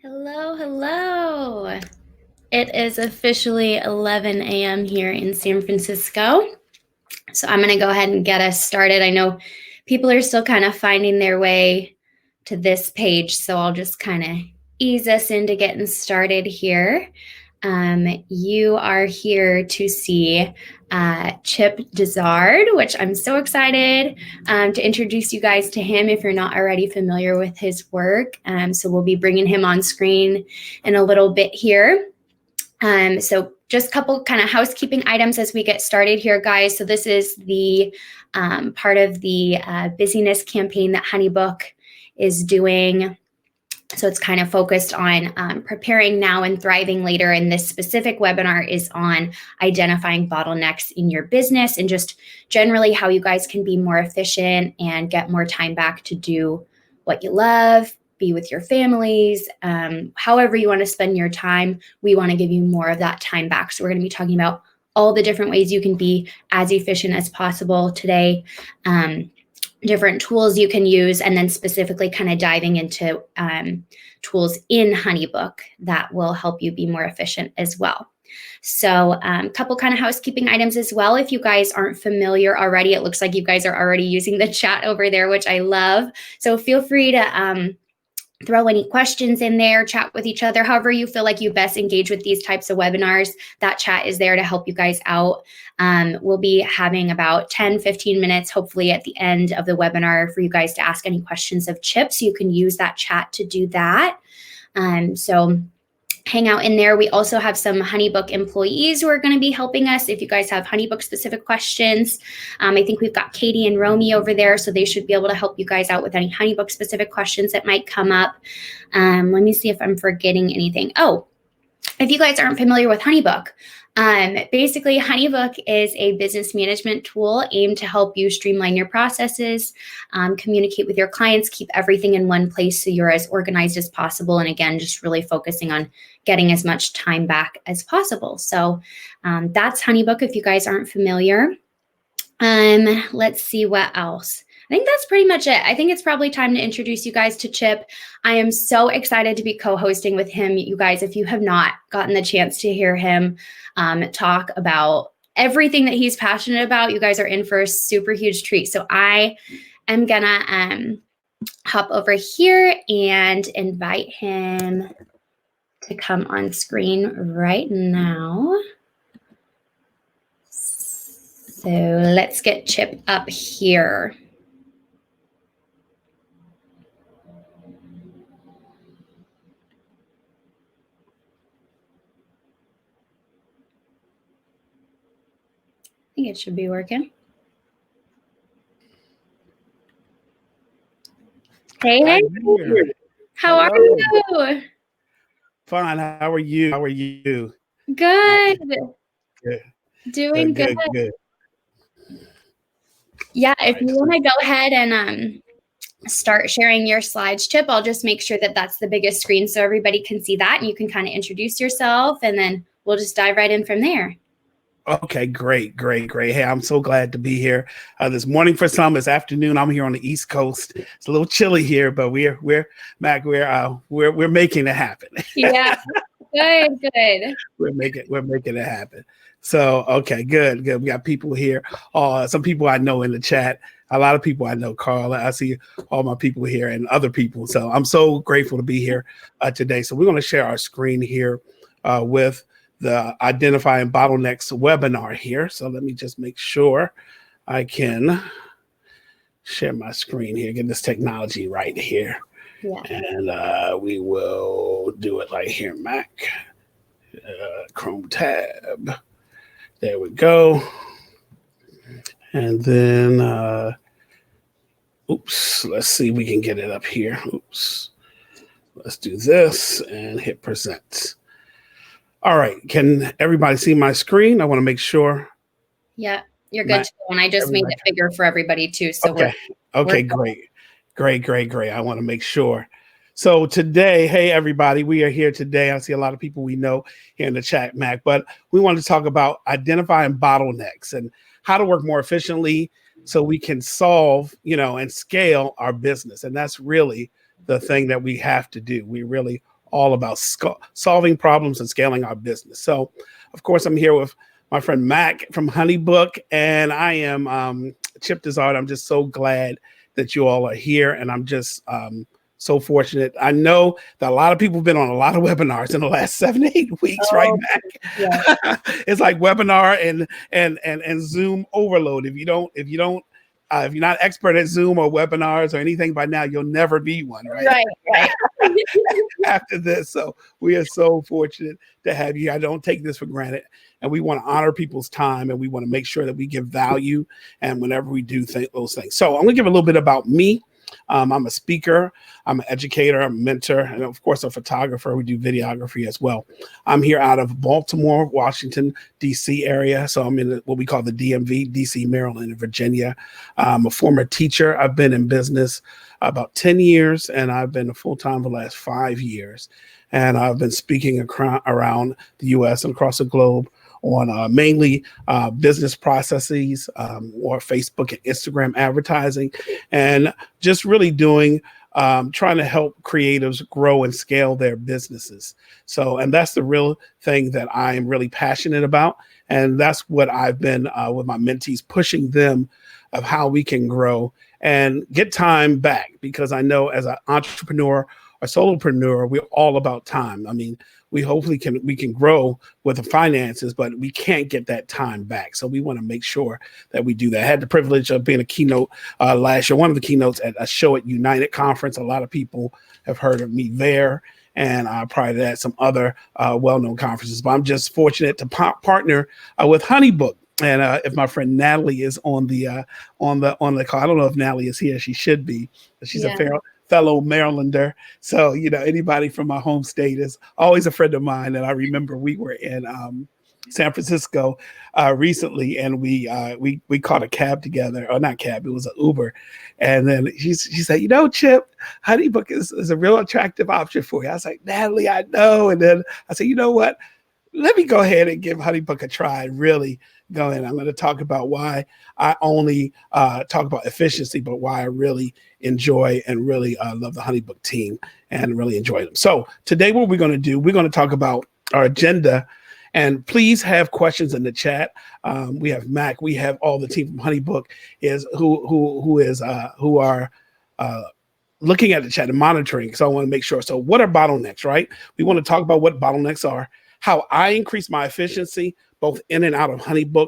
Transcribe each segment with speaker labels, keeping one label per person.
Speaker 1: Hello, hello. It is officially 11 a.m. here in San Francisco. So I'm going to go ahead and get us started. I know people are still kind of finding their way to this page, so I'll just kind of ease us into getting started here. You are here to see Chip Dizard, which I'm so excited to introduce you guys to him if you're not already familiar with his work. So we'll be bringing him on screen in a little bit here. So just a couple kind of housekeeping items as we get started here, guys. So this is the part of the busyness campaign that Honeybook is doing. So it's kind of focused on preparing now and thriving later. And this specific webinar is on identifying bottlenecks in your business and just generally how you guys can be more efficient and get more time back to do what you love, be with your families, however you want to spend your time. We want to give you more of that time back. So we're going to be talking about all the different ways you can be as efficient as possible today. Different tools you can use, and then specifically kind of diving into tools in Honeybook that will help you be more efficient as well. So a couple kind of housekeeping items as well. If you guys aren't familiar already, it looks like you guys are already using the chat over there, which I love. So feel free to throw any questions in there, chat with each other, however you feel like you best engage with these types of webinars. That chat is there to help you guys out. We'll be having about 10, 15 minutes, hopefully at the end of the webinar, for you guys to ask any questions of Chip. So you can use that chat to do that. So hang out in there. We also have some Honeybook employees who are going to be helping us if you guys have Honeybook specific questions. I think we've got Katie and Romy over there, so they should be able to help you guys out with any Honeybook specific questions that might come up. Let me see if I'm forgetting anything. Oh, if you guys aren't familiar with Honeybook, basically Honeybook is a business management tool aimed to help you streamline your processes, communicate with your clients, keep everything in one place so you're as organized as possible. And again, just really focusing on getting as much time back as possible. So that's Honeybook if you guys aren't familiar. Let's see what else. I think that's pretty much it. I think it's probably time to introduce you guys to Chip. I am so excited to be co-hosting with him. You guys, if you have not gotten the chance to hear him talk about everything that he's passionate about, you guys are in for a super huge treat. So I am gonna hop over here and invite him to come on screen right now. So let's get Chip up here. I think it should be working. Hey, how are you?
Speaker 2: Fine. How are you? How are you?
Speaker 1: Good.
Speaker 2: Good.
Speaker 1: Doing good. Yeah, if you want to go ahead and start sharing your slides, Chip, I'll just make sure that that's the biggest screen so everybody can see that, and you can kind of introduce yourself, and then we'll just dive right in from there.
Speaker 2: Okay, great. Hey, I'm so glad to be here this morning for some. This afternoon, I'm here on the East Coast. It's a little chilly here, but we're making it happen.
Speaker 1: Yeah, good.
Speaker 2: We're making it happen. So okay, good. We got people here. Some people I know in the chat. A lot of people I know, Carl. I see all my people here and other people. So I'm so grateful to be here today. So we're going to share our screen here with the Identifying Bottlenecks webinar here. So let me just make sure I can share my screen here, get this technology right here. Yeah. And we will do it right here, Mac. Chrome tab. There we go. And then, oops, let's see if we can get it up here. Oops. Let's do this and hit present. All right. Can everybody see my screen? I want to make sure.
Speaker 1: Yeah, you're good to go. And I just made it bigger for everybody too. So
Speaker 2: okay, great. I want to make sure. So today, hey, everybody, we are here today. I see a lot of people we know here in the chat, Mac, but we want to talk about identifying bottlenecks and how to work more efficiently so we can solve, and scale our business. And that's really the thing that we have to do. We really all about solving problems and scaling our business. So, of course, I'm here with my friend Mac from Honeybook, and I am Chip Desart. I'm just so glad that you all are here, and I'm just so fortunate. I know that a lot of people have been on a lot of webinars in the last 7 to 8 weeks, right, Mac? Yeah. It's like webinar and Zoom overload. If you're not expert at Zoom or webinars or anything by now, you'll never be one, right?
Speaker 1: Right.
Speaker 2: After this. So we are so fortunate to have you. I don't take this for granted. And we want to honor people's time, and we want to make sure that we give value and whenever we do those things. So I'm going to give a little bit about me. I'm a speaker, I'm an educator, I'm a mentor, and of course a photographer. We do videography as well. I'm here out of Baltimore, Washington, D.C. area. So I'm in what we call the DMV, D.C., Maryland, and Virginia. I'm a former teacher. I've been in business about 10 years, and I've been full-time for the last 5 years. And I've been speaking around the U.S. and across the globe on mainly business processes or Facebook and Instagram advertising, and just really doing, trying to help creatives grow and scale their businesses. So, and that's the real thing that I am really passionate about. And that's what I've been with my mentees, pushing them of how we can grow and get time back, because I know as an entrepreneur or solopreneur, we're all about time. I mean, we can grow with the finances, but we can't get that time back. So we want to make sure that we do that. I had the privilege of being a keynote last year, one of the keynotes at a show at United Conference. A lot of people have heard of me there, and prior to that, some other well-known conferences. But I'm just fortunate to partner with Honeybook. And if my friend Natalie is on the call, I don't know if Natalie is here. She should be. But she's a fellow Marylander. So, anybody from my home state is always a friend of mine. And I remember we were in San Francisco recently, and we caught a cab together, or not cab, it was an Uber. And then she said, Chip, Honeybook is a real attractive option for you. I was like, Natalie, I know. And then I said, you know what? Let me go ahead and give Honeybook a try and really go in. I'm going to talk about why I only talk about efficiency, but why I really enjoy and really love the Honeybook team and really enjoy them. So today what we're going to do, we're going to talk about our agenda, and please have questions in the chat. We have Mac, we have all the team from Honeybook who are looking at the chat and monitoring. So I want to make sure. So what are bottlenecks, right? We want to talk about what bottlenecks are, how I increase my efficiency both in and out of Honeybook.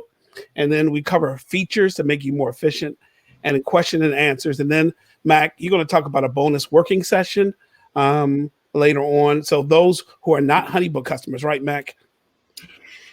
Speaker 2: And then we cover features to make you more efficient, and then question and answers. And then, Mac, you're going to talk about a bonus working session later on. So those who are not Honeybook customers, right, Mac?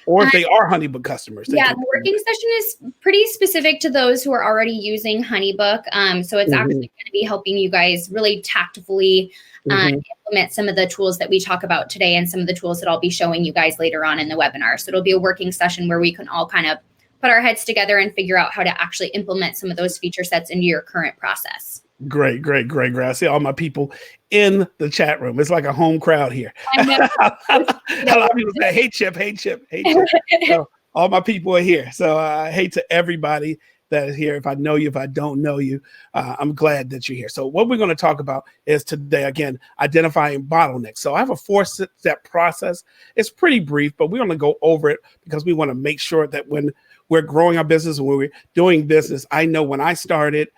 Speaker 2: Or if they are Honeybook customers.
Speaker 1: Yeah, the working session is pretty specific to those who are already using Honeybook. So it's actually going to be helping you guys really tactfully implement some of the tools that we talk about today, and some of the tools that I'll be showing you guys later on in the webinar. So it'll be a working session where we can all kind of put our heads together and figure out how to actually implement some of those feature sets into your current process. Great.
Speaker 2: I see all my people in the chat room. It's like a home crowd here. A lot of people say, hey, Chip. So all my people are here. So hey to everybody that is here. If I know you, if I don't know you, I'm glad that you're here. So what we're going to talk about is today, again, identifying bottlenecks. So I have a 4-step process. It's pretty brief, but we're going to go over it because we want to make sure that when we're growing our business, when we're doing business, I know when I started,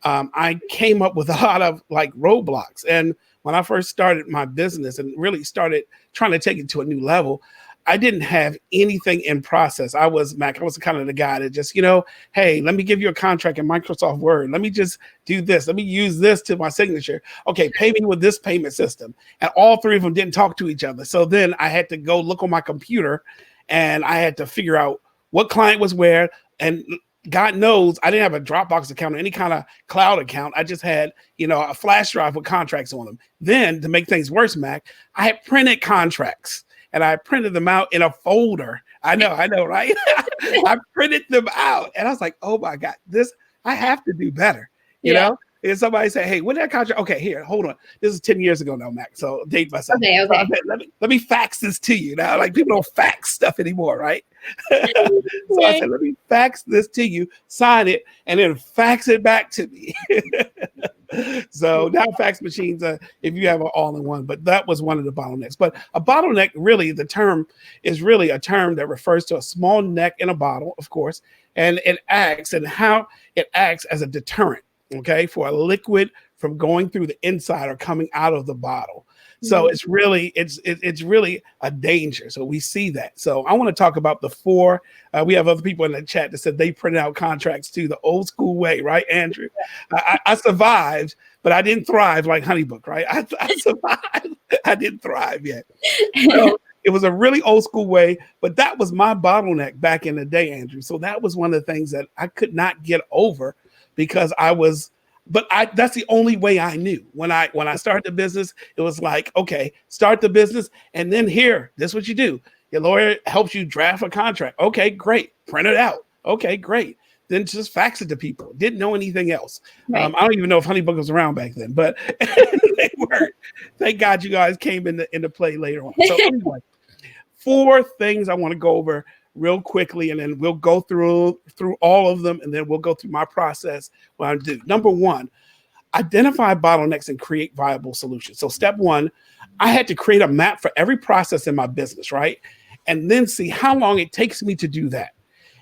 Speaker 2: I came up with a lot of roadblocks. And when I first started my business and really started trying to take it to a new level, I didn't have anything in process. I was kind of the guy that just, hey, let me give you a contract in Microsoft Word. Let me just do this. Let me use this to my signature. Okay, pay me with this payment system. And all three of them didn't talk to each other. So then I had to go look on my computer, and I had to figure out what client was where. And God knows I didn't have a Dropbox account or any kind of cloud account. I just had, a flash drive with contracts on them. Then to make things worse, Mac, I had printed contracts. And I printed them out in a folder. I know, right? I printed them out. And I was like, oh my God, I have to do better. You know? And somebody say, hey, when did that contract? Okay, here, hold on. This is 10 years ago now, Mac. So date myself.
Speaker 1: Okay.
Speaker 2: So I said, let me fax this to you. Now, people don't fax stuff anymore, right? So I said, let me fax this to you, sign it, and then fax it back to me. So now fax machines, if you have an all-in-one, but that was one of the bottlenecks. But a bottleneck, really, the term is really a term that refers to a small neck in a bottle, of course, and how it acts as a deterrent, okay, for a liquid from going through the inside or coming out of the bottle. So it's really a danger. So we see that. So I want to talk about the four. We have other people in the chat that said they printed out contracts too, the old school way, right, Andrew? I survived, but I didn't thrive like Honeybook, right? I survived. I didn't thrive yet. So it was a really old school way, but that was my bottleneck back in the day, Andrew. So that was one of the things that I could not get over because that's the only way I knew. When I started the business, it was like, okay, start the business, and then this is what you do. Your lawyer helps you draft a contract. Okay, great. Print it out. Okay, great. Then just fax it to people. Didn't know anything else. Right. I don't even know if Honeybook was around back then, but they weren't. Thank God you guys came into play later on. So anyway, 4 things I want to go over real quickly, and then we'll go through all of them, and then we'll go through my process. What I do. Number 1, identify bottlenecks and create viable solutions. So step 1, I had to create a map for every process in my business, right? And then see how long it takes me to do that.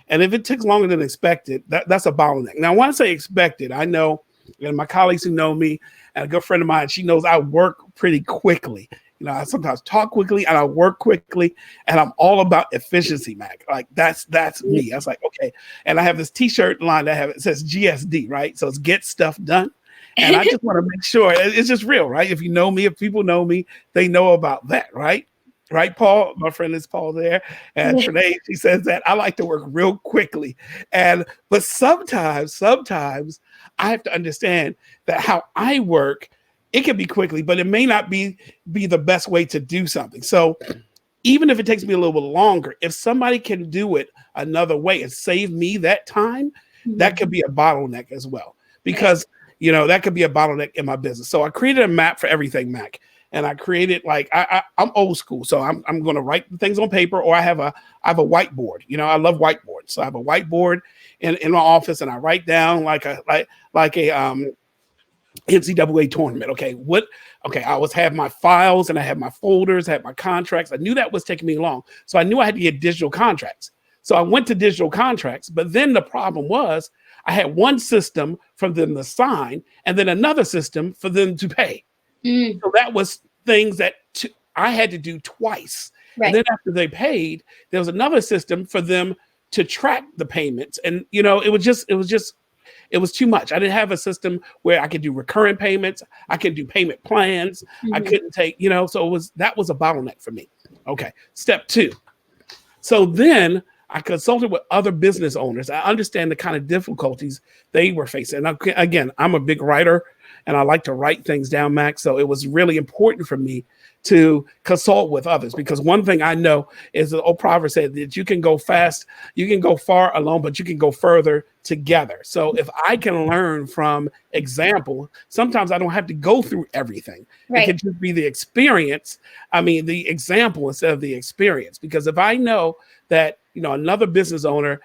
Speaker 2: And if it takes longer than expected, that's a bottleneck. Now, when I say expected, I know, and my colleagues who know me, and a good friend of mine, she knows I work pretty quickly. You know, I sometimes talk quickly and I work quickly, and I'm all about efficiency, Mac. Like that's me. I was like, okay. And I have this T-shirt line that it says GSD, right? So it's get stuff done. And I just want to make sure it's just real, right? If you know me, if people know me, they know about that, right? Right, Paul? My friend is Paul there. And Trinae, she says that I like to work real quickly. But sometimes I have to understand that how I work, it can be quickly, but it may not be the best way to do something. So even if it takes me a little bit longer, if somebody can do it another way and save me that time, that could be a bottleneck as well. Because, that could be a bottleneck in my business. So I created a map for everything, Mac. And I created I'm old school. So I'm going to write things on paper, or I have a whiteboard. I love whiteboards. So I have a whiteboard in my office, and I write down like a NCAA tournament. Okay. I always have my files, and I have my folders, I have my contracts. I knew that was taking me long. So I knew I had to get digital contracts. So I went to digital contracts, but then the problem was I had one system for them to sign and then another system for them to pay. So that was things that I had to do twice. Right. And then after they paid, there was another system for them to track the payments. And, it was too much. I didn't have a system where I could do recurrent payments. I could do payment plans. I couldn't take, so that was a bottleneck for me. Okay. Step 2. So then I consulted with other business owners. I understand the kind of difficulties they were facing. And again, I'm a big writer, and I like to write things down, Max. So it was really important for me to consult with others, because one thing I know is the old proverb said that you can go fast, you can go far alone, but you can go further together. So if I can learn from example, sometimes I don't have to go through everything. Right. It can just be the experience. The example instead of the experience. Because if I know that, another business owner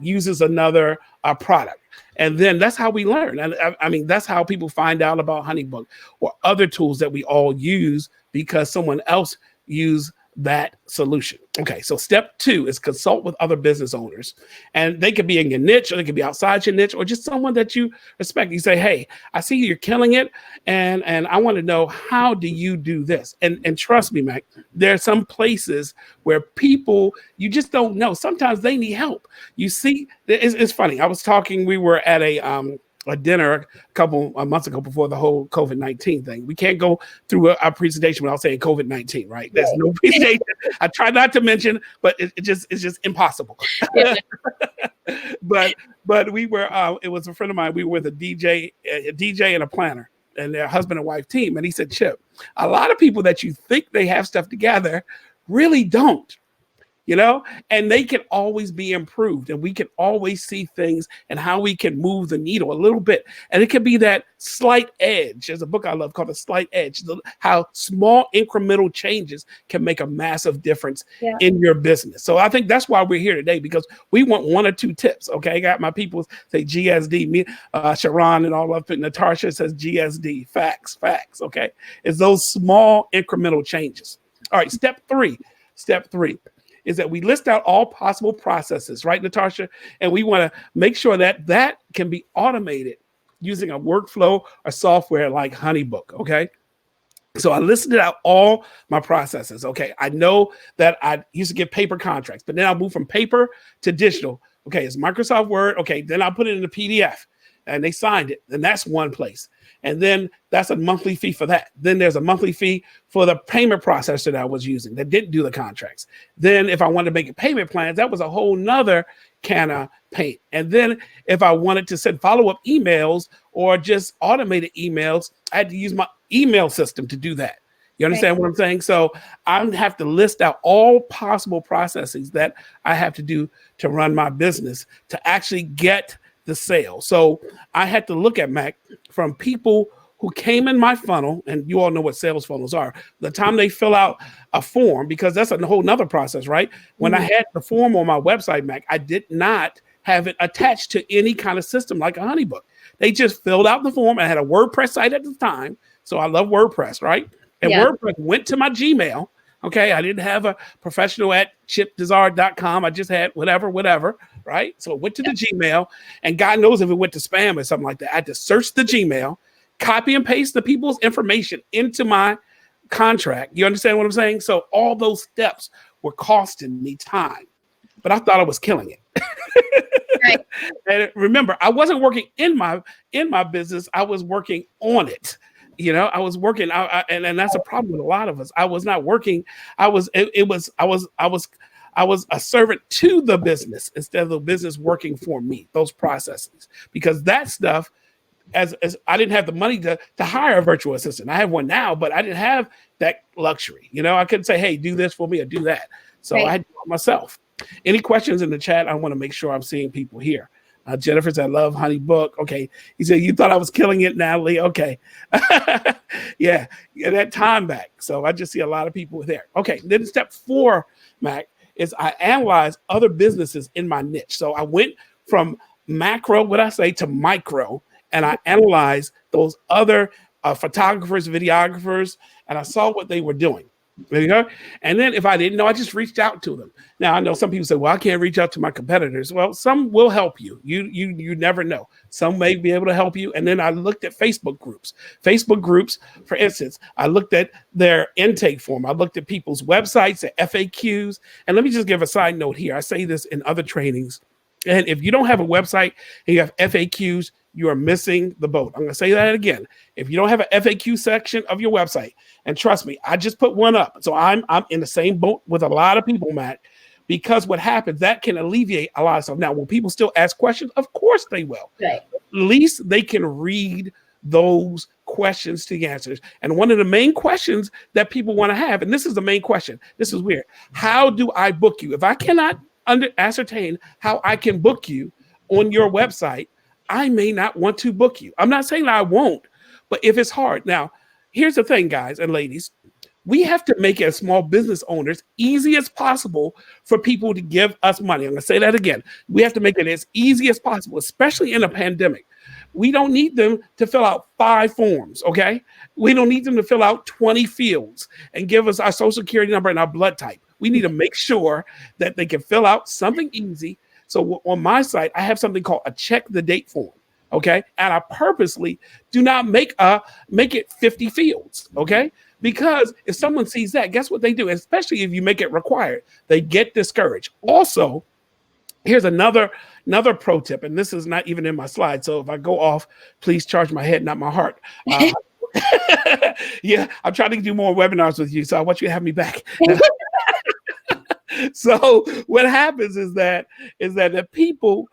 Speaker 2: uses another product, and then that's how we learn. And that's how people find out about Honeybook or other tools that we all use because someone else used that solution. Okay, so step 2 is consult with other business owners. And they could be in your niche, or they could be outside your niche, or just someone that you respect. You say, hey, I see you're killing it, and I want to know, how do you do this? And trust me, Mac, there are some places where people, you just don't know. Sometimes they need help. You see, it's funny. We were at a dinner a couple of months ago before the whole COVID-19 thing. We can't go through our presentation without saying COVID-19, right? There's no presentation. I try not to mention, but it's just impossible. Yeah. But we were, it was a friend of mine. We were with a DJ and a planner, and their husband and wife team. And he said, Chip, a lot of people that you think they have stuff together really don't. and they can always be improved, and we can always see things and how we can move the needle a little bit. And it can be that slight edge. There's a book I love called The Slight Edge, how small incremental changes can make a massive difference in your business. So I think that's why we're here today, because we want 1 or 2 tips. Okay. I got my people say GSD, me, Sharon and all of it. Natasha says GSD, facts. Okay. It's those small incremental changes. All right. Step three is that we list out all possible processes, right, Natasha? And we want to make sure that that can be automated using a workflow or software like Honeybook, okay? So I listed out all my processes, okay? I know that I used to get paper contracts, but then I'll move from paper to digital. Okay, it's Microsoft Word. Okay, then I'll put it in a PDF, and they signed it, and that's one place. And then that's a monthly fee for that. Then there's a monthly fee for the payment processor that I was using that didn't do the contracts. Then if I wanted to make a payment plan, that was a whole nother can of paint. And then if I wanted to send follow-up emails or just automated emails, I had to use my email system to do that. You understand what I'm saying? So I have to list out all possible processes that I have to do to run my business to actually get the sale. So I had to look at, Mac, from people who came in my funnel, and you all know what sales funnels are, the time they fill out a form, because that's a whole nother process, right? When I had the form on my website, Mac, I did not have it attached to any kind of system like a Honeybook. They just filled out the form. I had a WordPress site at the time, so I love WordPress, right? And WordPress went to my Gmail. Okay, I didn't have a professional at chipdesard.com. I just had whatever, right? So it went to the Gmail, and God knows if it went to spam or something like that. I had to search the Gmail, copy and paste the people's information into my contract. You understand what I'm saying? So all those steps were costing me time, but I thought I was killing it. Right. And remember, I wasn't working in my business. I was working on it. I was working, and that's a problem with a lot of us. I was not working. I was a servant to the business instead of the business working for me. Those processes, because that stuff, as I didn't have the money to hire a virtual assistant. I have one now, but I didn't have that luxury. I couldn't say, "Hey, do this for me," or do that. So I had to do it myself. Any questions in the chat? I want to make sure I'm seeing people here. Jennifer said, "I love Honeybook." Okay. He said, "You thought I was killing it, Natalie." Okay. yeah, that time back. So I just see a lot of people there. Okay. Then step 4, Mac, is I analyze other businesses in my niche. So I went from macro, to micro, and I analyzed those other photographers, videographers, and I saw what they were doing. There you go. And then if I didn't know, I just reached out to them. Now I know some people say, "Well, I can't reach out to my competitors." Well, some will help you. You never know. Some may be able to help you. And then I looked at Facebook groups. Facebook groups, for instance, I looked at their intake form. I looked at people's websites, their FAQs. And let me just give a side note here. I say this in other trainings. And if you don't have a website and you have FAQs, you are missing the boat. I'm going to say that again. If you don't have an FAQ section of your website, and trust me, I just put one up. So I'm in the same boat with a lot of people, Matt, because what happens, that can alleviate a lot of stuff. Now, will people still ask questions? Of course they will. Right. At least they can read those questions to the answers. And one of the main questions that people want to have, and this is the main question, this is weird. How do I book you? If I cannot ascertain how I can book you on your website, I may not want to book you. I'm not saying I won't, but if it's hard. Now, here's the thing, guys and ladies. We have to make it as small business owners easy as possible for people to give us money. I'm going to say that again. We have to make it as easy as possible, especially in a pandemic. We don't need them to fill out 5 forms, okay? We don't need them to fill out 20 fields and give us our social security number and our blood type. We need to make sure that they can fill out something easy. So on my site, I have something called a check the date form, okay? And I purposely do not make it 50 fields, okay? Because if someone sees that, guess what they do? Especially if you make it required, they get discouraged. Also, here's another pro tip, and this is not even in my slide. So if I go off, please charge my head, not my heart. Yeah, I'm trying to do more webinars with you, so I want you to have me back. So what happens is that the people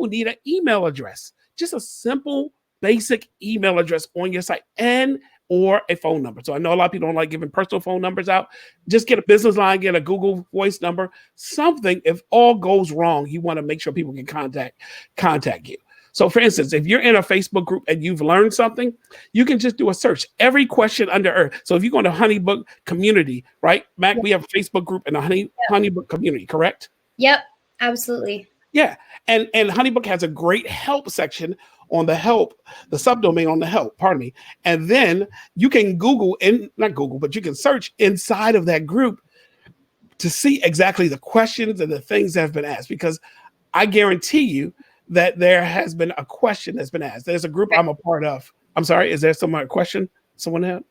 Speaker 2: need an email address, just a simple, basic email address on your site. And or a phone number. So I know a lot of people don't like giving personal phone numbers out. Just get a business line, get a Google Voice number, something. If all goes wrong, you want to make sure people can contact you. So for instance, if you're in a Facebook group and you've learned something, you can just do a search. Every question under earth. So if you go to Honeybook community, right, Mac, we have a Facebook group and a Honeybook community, correct?
Speaker 1: Yep, absolutely.
Speaker 2: Yeah. And Honeybook has a great help section on the help, the subdomain on the help, pardon me. And then you can not Google, but you can search inside of that group to see exactly the questions and the things that have been asked, because I guarantee you that there has been a question that's been asked. There's a group I'm a part of. I'm sorry, is there a question someone had?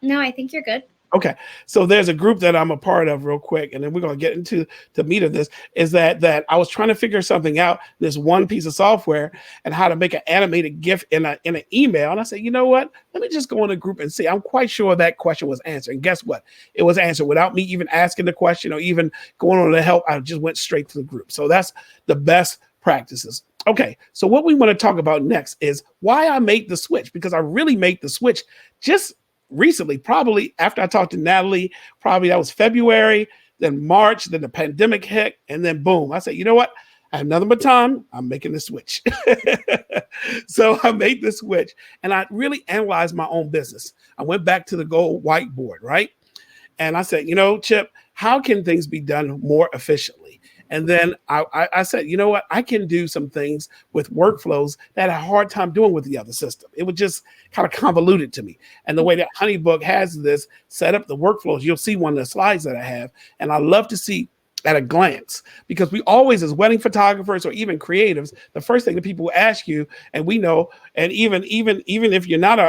Speaker 1: No, I think you're good.
Speaker 2: Okay, so there's a group that I'm a part of real quick, and then we're going to get into the meat of this, is that I was trying to figure something out, this one piece of software, and how to make an animated GIF in an email. And I said, you know what? Let me just go in a group and see. I'm quite sure that question was answered. And guess what? It was answered without me even asking the question or even going on to help. I just went straight to the group. So that's the best practices. Okay, so what we want to talk about next is why I made the switch, because I really made the switch just recently, probably after I talked to Natalie, probably that was February, then March, then the pandemic hit, and then boom, I said, you know what? I have nothing but time. I'm making the switch. So I made the switch and I really analyzed my own business. I went back to the gold whiteboard, right? And I said, you know, Chip, how can things be done more efficiently? And then I said, you know what? I can do some things with workflows that I had a hard time doing with the other system. It was just kind of convoluted to me. And the way that Honeybook has this set up, the workflows, you'll see one of the slides that I have. And I love to see at a glance, because we always, as wedding photographers or even creatives, the first thing that people ask you, and we know, and even if you're not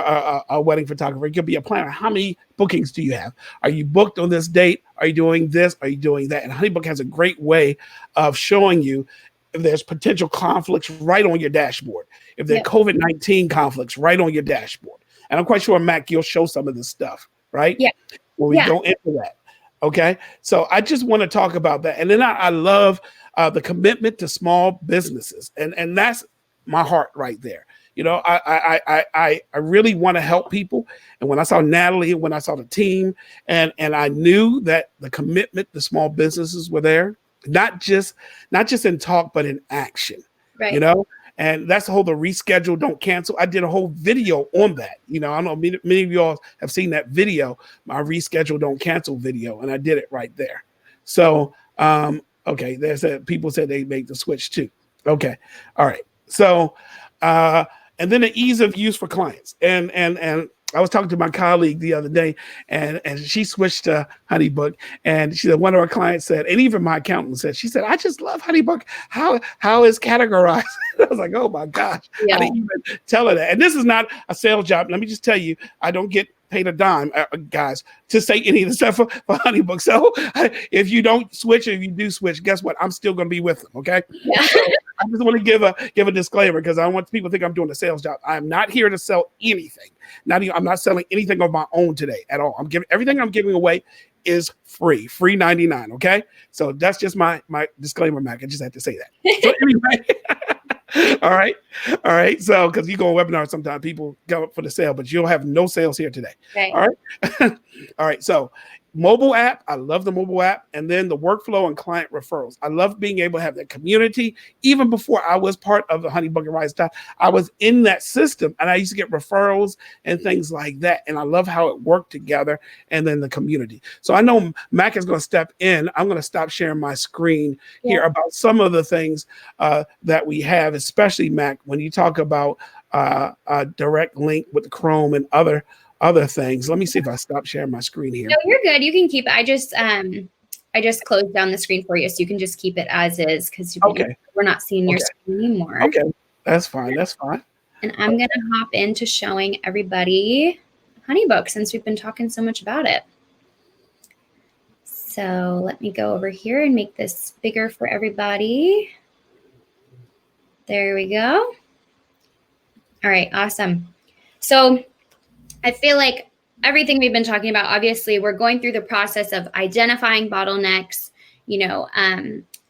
Speaker 2: a wedding photographer, you could be a planner. How many bookings do you have? Are you booked on this date? Are you doing this? Are you doing that? And Honeybook has a great way of showing you if there's potential conflicts right on your dashboard. If there are COVID-19 conflicts right on your dashboard. And I'm quite sure, Mac, you'll show some of this stuff, right?
Speaker 1: Yeah.
Speaker 2: When we go into that. Okay, so I just want to talk about that. And then I love the commitment to small businesses. And that's my heart right there. You know, I really want to help people. And when I saw Natalie, when I saw the team, and I knew that the commitment to small businesses were there, not just in talk, but in action, right? You know, and that's the whole, the reschedule, don't cancel. I did a whole video on that. You know, I know many of y'all have seen that video, my reschedule, don't cancel video, and I did it right there. So, okay, people said they made the switch too. Okay, all right. So, and then the ease of use for clients. And I was talking to my colleague the other day, and she switched to Honeybook, and she said, one of our clients said, and even my accountant said, she said, I just love Honeybook. How is categorized? I was like, oh my gosh, I didn't even tell her that. And this is not a sales job. Let me just tell you, I don't get paid a dime, guys, to say any of the stuff for Honeybook. So if you don't switch, or if you do switch, guess what? I'm still going to be with them. Okay. Yeah. So I just want to give a disclaimer, because I don't want people to think I'm doing a sales job. I'm not here to sell anything. I'm not selling anything of my own today at all. Everything I'm giving away is free 99. Okay. So that's just my disclaimer, Mac. I just had to say that. So anyway. All right. So, because you go on webinars, sometimes people go up for the sale, but you'll have no sales here today. Okay. All right. All right. So, mobile app. I love the mobile app. And then the workflow and client referrals. I love being able to have that community. Even before I was part of the Honeybook and Rise Time, I was in that system, and I used to get referrals and things like that. And I love how it worked together, and then the community. So I know Mac is going to step in. I'm going to stop sharing my screen here about some of the things that we have, especially Mac, when you talk about a direct link with the Chrome and other things. Let me see if I stop sharing my screen here.
Speaker 1: No, you're good. You can keep it. I just closed down the screen for you, so you can just keep it as is, because we're not seeing your screen anymore.
Speaker 2: Okay, that's fine. That's fine.
Speaker 1: And I'm going to hop into showing everybody Honeybook, since we've been talking so much about it. So let me go over here and make this bigger for everybody. There we go. All right, awesome. So I feel like everything we've been talking about, obviously, we're going through the process of identifying bottlenecks,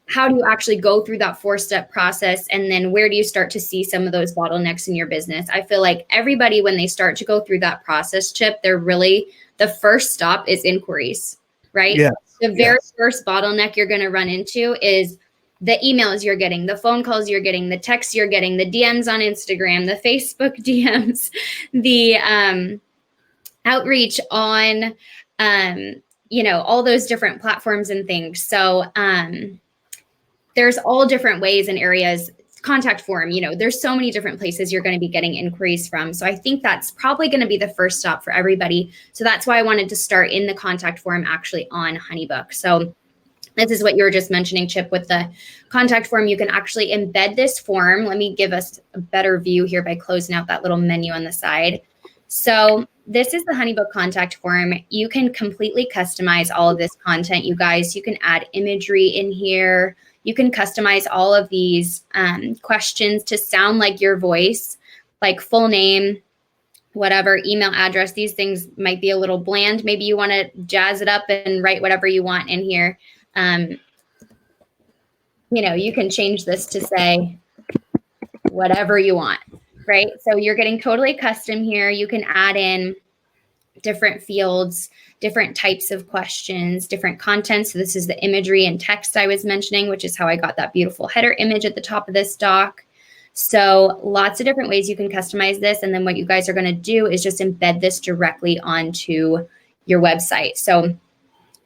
Speaker 1: how do you actually go through that 4-step process? And then where do you start to see some of those bottlenecks in your business? I feel like everybody, when they start to go through that process, Chip, the first stop is inquiries, right?
Speaker 2: Yeah.
Speaker 1: The very first bottleneck you're going to run into is the emails you're getting, the phone calls you're getting, the texts you're getting, the DMs on Instagram, the Facebook DMs, the outreach on, all those different platforms and things. So there's all different ways and areas. Contact form, there's so many different places you're going to be getting inquiries from. So I think that's probably going to be the first stop for everybody. So that's why I wanted to start in the contact form actually on Honeybook. So this is what you were just mentioning, Chip, with the contact form. You can actually embed this form. Let me give us a better view here by closing out that little menu on the side. So this is the Honeybook contact form. You can completely customize all of this content, you guys. You can add imagery in here. You can customize all of these questions to sound like your voice, like full name, whatever, email address. These things might be a little bland. Maybe you want to jazz it up and write whatever you want in here. You can change this to say whatever you want, right? So you're getting totally custom here. You can add in different fields, different types of questions, different content. So this is the imagery and text I was mentioning, which is how I got that beautiful header image at the top of this doc. So lots of different ways you can customize this. And then what you guys are going to do is just embed this directly onto your website. So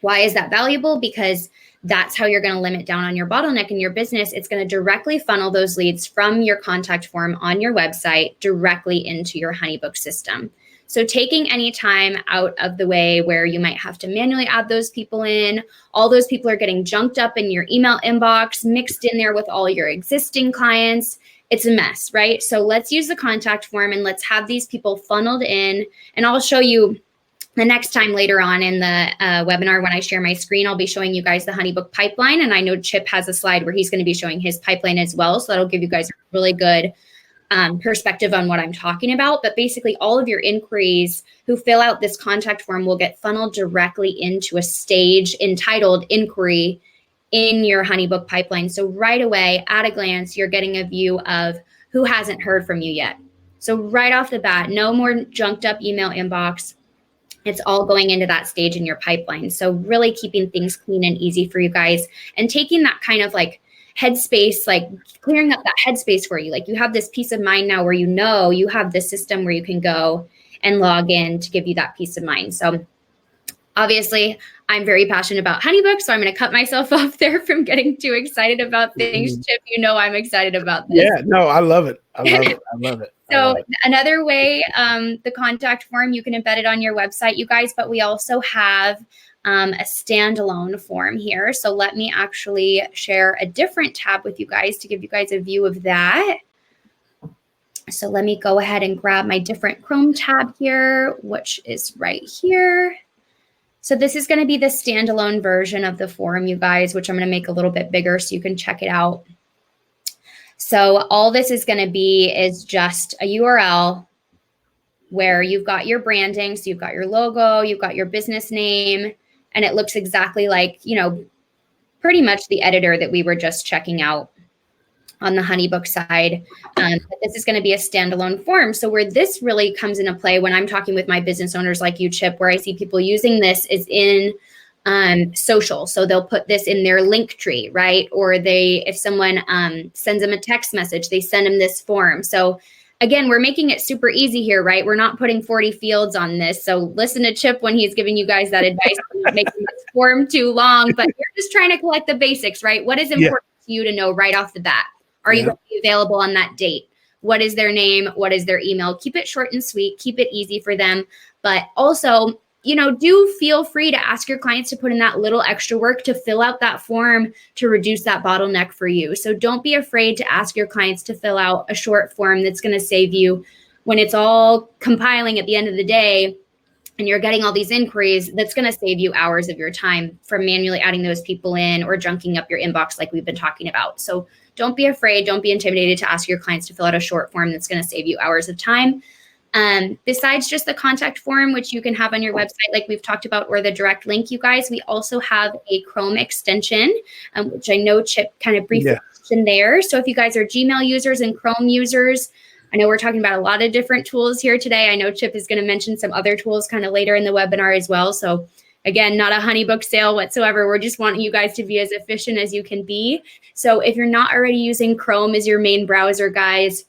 Speaker 1: why is that valuable? Because that's how you're going to limit down on your bottleneck in your business. It's going to directly funnel those leads from your contact form on your website directly into your Honeybook system. So taking any time out of the way where you might have to manually add those people in, all those people are getting junked up in your email inbox, mixed in there with all your existing clients. It's a mess, right? So let's use the contact form and let's have these people funneled in. And I'll show you the next time later on in the webinar, when I share my screen, I'll be showing you guys the Honeybook pipeline. And I know Chip has a slide where he's going to be showing his pipeline as well. So that'll give you guys a really good perspective on what I'm talking about. But basically all of your inquiries who fill out this contact form will get funneled directly into a stage entitled inquiry in your Honeybook pipeline. So right away, at a glance, you're getting a view of who hasn't heard from you yet. So right off the bat, no more junked up email inbox. It's all going into that stage in your pipeline. So really keeping things clean and easy for you guys and taking that kind of like headspace, like clearing up that headspace for you. Like you have this peace of mind now where you have this system where you can go and log in to give you that peace of mind. So obviously I'm very passionate about Honeybook, so I'm going to cut myself off there from getting too excited about things. Chip, I'm excited about this.
Speaker 2: Yeah, no, I love it. I love it.
Speaker 1: So another way, the contact form, you can embed it on your website, you guys, but we also have a standalone form here. So let me actually share a different tab with you guys to give you guys a view of that. So let me go ahead and grab my different Chrome tab here, which is right here. So this is going to be the standalone version of the form, you guys, which I'm going to make a little bit bigger so you can check it out. So all this is going to be is just a URL where you've got your branding. So you've got your logo, you've got your business name, and it looks exactly like, pretty much the editor that we were just checking out on the Honeybook side. But this is going to be a standalone form. So where this really comes into play when I'm talking with my business owners like you, Chip, where I see people using this is in social. So they'll put this in their link tree, right? Or if someone sends them a text message, they send them this form. So again, we're making it super easy here, right? We're not putting 40 fields on this. So listen to Chip when he's giving you guys that advice. We're not making this form too long, but you're just trying to collect the basics, right? What is important to you to know right off the bat? Are you going to be available on that date? What is their name? What is their email? Keep it short and sweet. Keep it easy for them. But also, do feel free to ask your clients to put in that little extra work to fill out that form to reduce that bottleneck for you. So don't be afraid to ask your clients to fill out a short form that's going to save you when it's all compiling at the end of the day and you're getting all these inquiries. That's going to save you hours of your time from manually adding those people in or junking up your inbox like we've been talking about. So don't be afraid. Don't be intimidated to ask your clients to fill out a short form that's going to save you hours of time. Besides just the contact form, which you can have on your website, like we've talked about, or the direct link, you guys, we also have a Chrome extension, which I know Chip kind of briefly mentioned there. So if you guys are Gmail users and Chrome users, I know we're talking about a lot of different tools here today. I know Chip is going to mention some other tools kind of later in the webinar as well. So again, not a Honeybook sale whatsoever. We're just wanting you guys to be as efficient as you can be. So if you're not already using Chrome as your main browser, guys,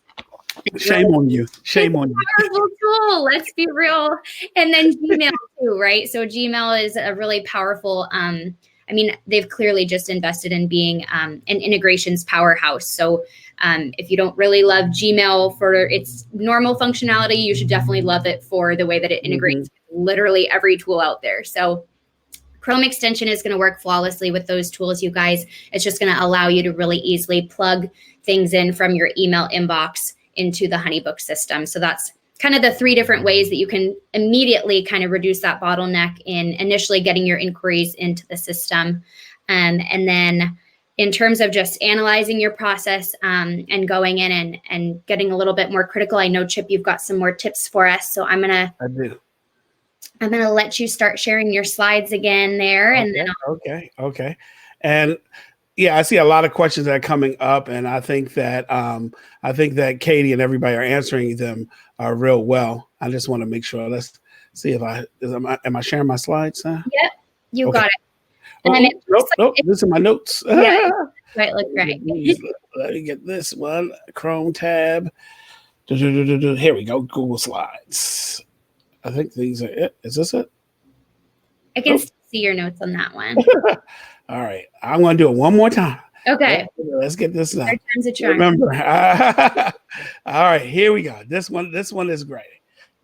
Speaker 2: shame on you. Shame on you.
Speaker 1: Powerful tool. Let's be real. And then Gmail too, right? So Gmail is a really powerful, I mean, they've clearly just invested in being an integrations powerhouse. So if you don't really love Gmail for its normal functionality, you should definitely love it for the way that it integrates with literally every tool out there. So Chrome extension is going to work flawlessly with those tools, you guys. It's just going to allow you to really easily plug things in from your email inbox into the Honeybook system. So that's kind of the 3 different ways that you can immediately kind of reduce that bottleneck in initially getting your inquiries into the system. And then in terms of just analyzing your process and going in and getting a little bit more critical, I know, Chip, you've got some more tips for us. So I'm going to let you start sharing your slides again there.
Speaker 2: Okay,
Speaker 1: and then
Speaker 2: okay. And yeah, I see a lot of questions that are coming up, and I think that Katie and everybody are answering them real well. I just want to make sure. Let's see if am I sharing my slides?
Speaker 1: Yep, you got it.
Speaker 2: Nope. This is my notes.
Speaker 1: Yeah, right. Look right.
Speaker 2: Let me get this one. Chrome tab. Here we go. Google Slides. I think these are it. Is this it?
Speaker 1: I can see your notes on that one.
Speaker 2: All right. I'm going to do it one more time.
Speaker 1: Okay.
Speaker 2: Let's get this done.
Speaker 1: Third time's a charm.
Speaker 2: Remember. All right. Here we go. This one is great.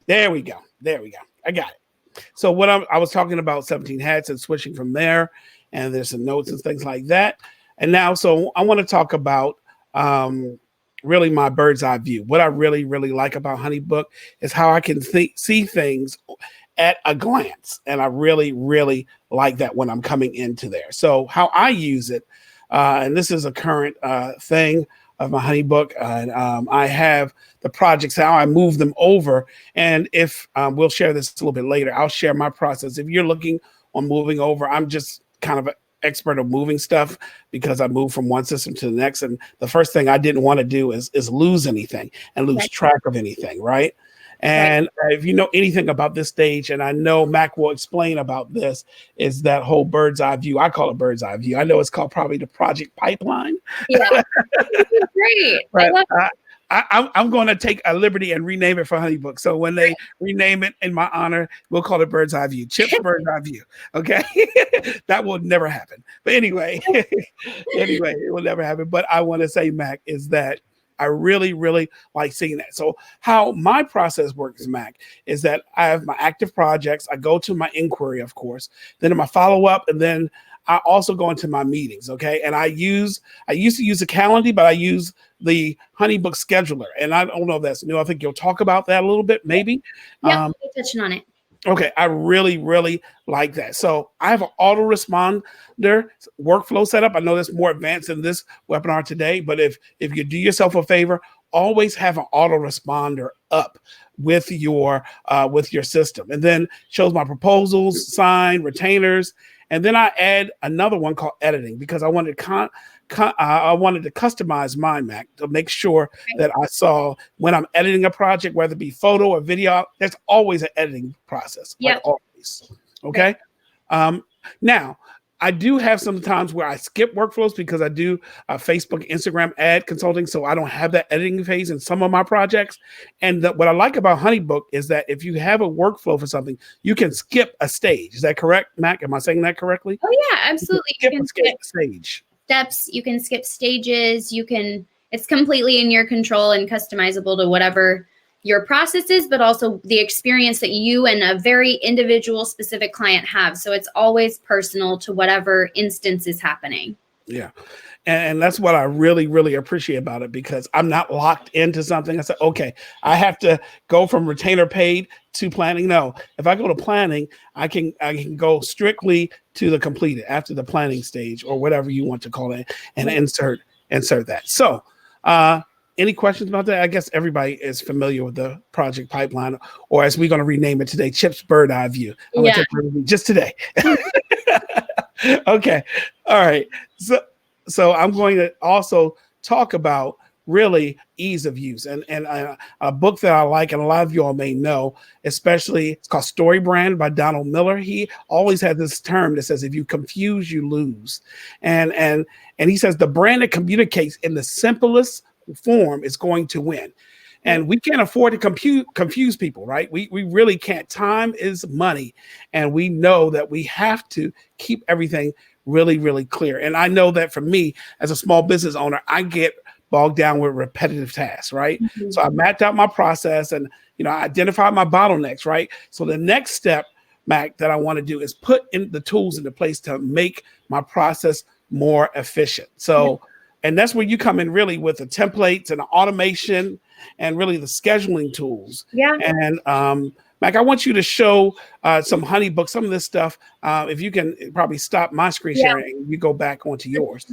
Speaker 2: There we go. I got it. So what I was talking about 17 hats and switching from there, and there's some notes and things like that. And now, so I want to talk about really my bird's eye view. What I really, really like about Honeybook is how I can see things at a glance. And I really, really like that when I'm coming into there. So how I use it, and this is a current thing of my Honeybook, and I have the projects, how I move them over. And if we'll share this a little bit later, I'll share my process. If you're looking on moving over, I'm just kind of an expert of moving stuff because I moved from one system to the next. And the first thing I didn't want to do is lose anything and lose track of anything, right? And if you know anything about this stage, and I know Mac will explain about this, is that whole bird's eye view. I call it bird's eye view. I know it's called probably the project pipeline.
Speaker 1: Yeah, great.
Speaker 2: But I'm going to take a liberty and rename it for Honeybook. So when they rename it in my honor, we'll call it bird's eye view. Chip's bird's eye view. Okay, that will never happen. But anyway, it will never happen. But I want to say, Mac, is that I really, really like seeing that. So how my process works, Mac, is that I have my active projects. I go to my inquiry, of course, then my follow-up, and then I also go into my meetings, okay? And I used to use a calendar, but I use the Honeybook scheduler. And I don't know if that's new. I think you'll talk about that a little bit, maybe.
Speaker 1: Yeah, we'll touching on it.
Speaker 2: Okay, I really, really like that. So I have an autoresponder workflow set up. I know that's more advanced in this webinar today, but if you do yourself a favor, always have an autoresponder up with your system, and then shows my proposals, sign, retainers, and then I add another one called editing because I wanted to customize my Mac to make sure that I saw when I'm editing a project, whether it be photo or video, there's always an editing process.
Speaker 1: Yeah.
Speaker 2: Like always. Okay. Now, I do have some times where I skip workflows because I do Facebook, Instagram ad consulting. So I don't have that editing phase in some of my projects. And what I like about Honeybook is that if you have a workflow for something, you can skip a stage. Is that correct, Mac? Am I saying that correctly?
Speaker 1: Oh yeah, absolutely.
Speaker 2: You can skip a stage.
Speaker 1: Steps, you can skip stages, it's completely in your control and customizable to whatever your process is, but also the experience that you and a very individual specific client have. So it's always personal to whatever instance is happening.
Speaker 2: Yeah. And that's what I really, really appreciate about it, because I'm not locked into something. I said, okay, I have to go from retainer paid to planning. No, if I go to planning, I can go strictly to the completed after the planning stage or whatever you want to call it, and insert that. So Any questions about that? I guess everybody is familiar with the project pipeline, or as we're going to rename it today, Chip's Bird Eye View. I'm going to take it just today. Okay. All right. So I'm going to also talk about really ease of use, and a book that I like, and a lot of you all may know, especially, it's called Story Brand by Donald Miller. He always had this term that says, if you confuse, you lose. And he says the brand that communicates in the simplest form is going to win. And we can't afford to confuse people, right? We really can't. Time is money. And we know that we have to keep everything really, really clear. And I know that for me, as a small business owner, I get bogged down with repetitive tasks, right? Mm-hmm. So I mapped out my process, and I identified my bottlenecks, right? So the next step, Mac, that I want to do is put in the tools into place to make my process more efficient. So, and that's where you come in really with the templates and the automation and really the scheduling tools. Yeah. And Mac, I want you to show some Honeybook, some of this stuff. If you can probably stop my screen sharing, and you go back onto yours.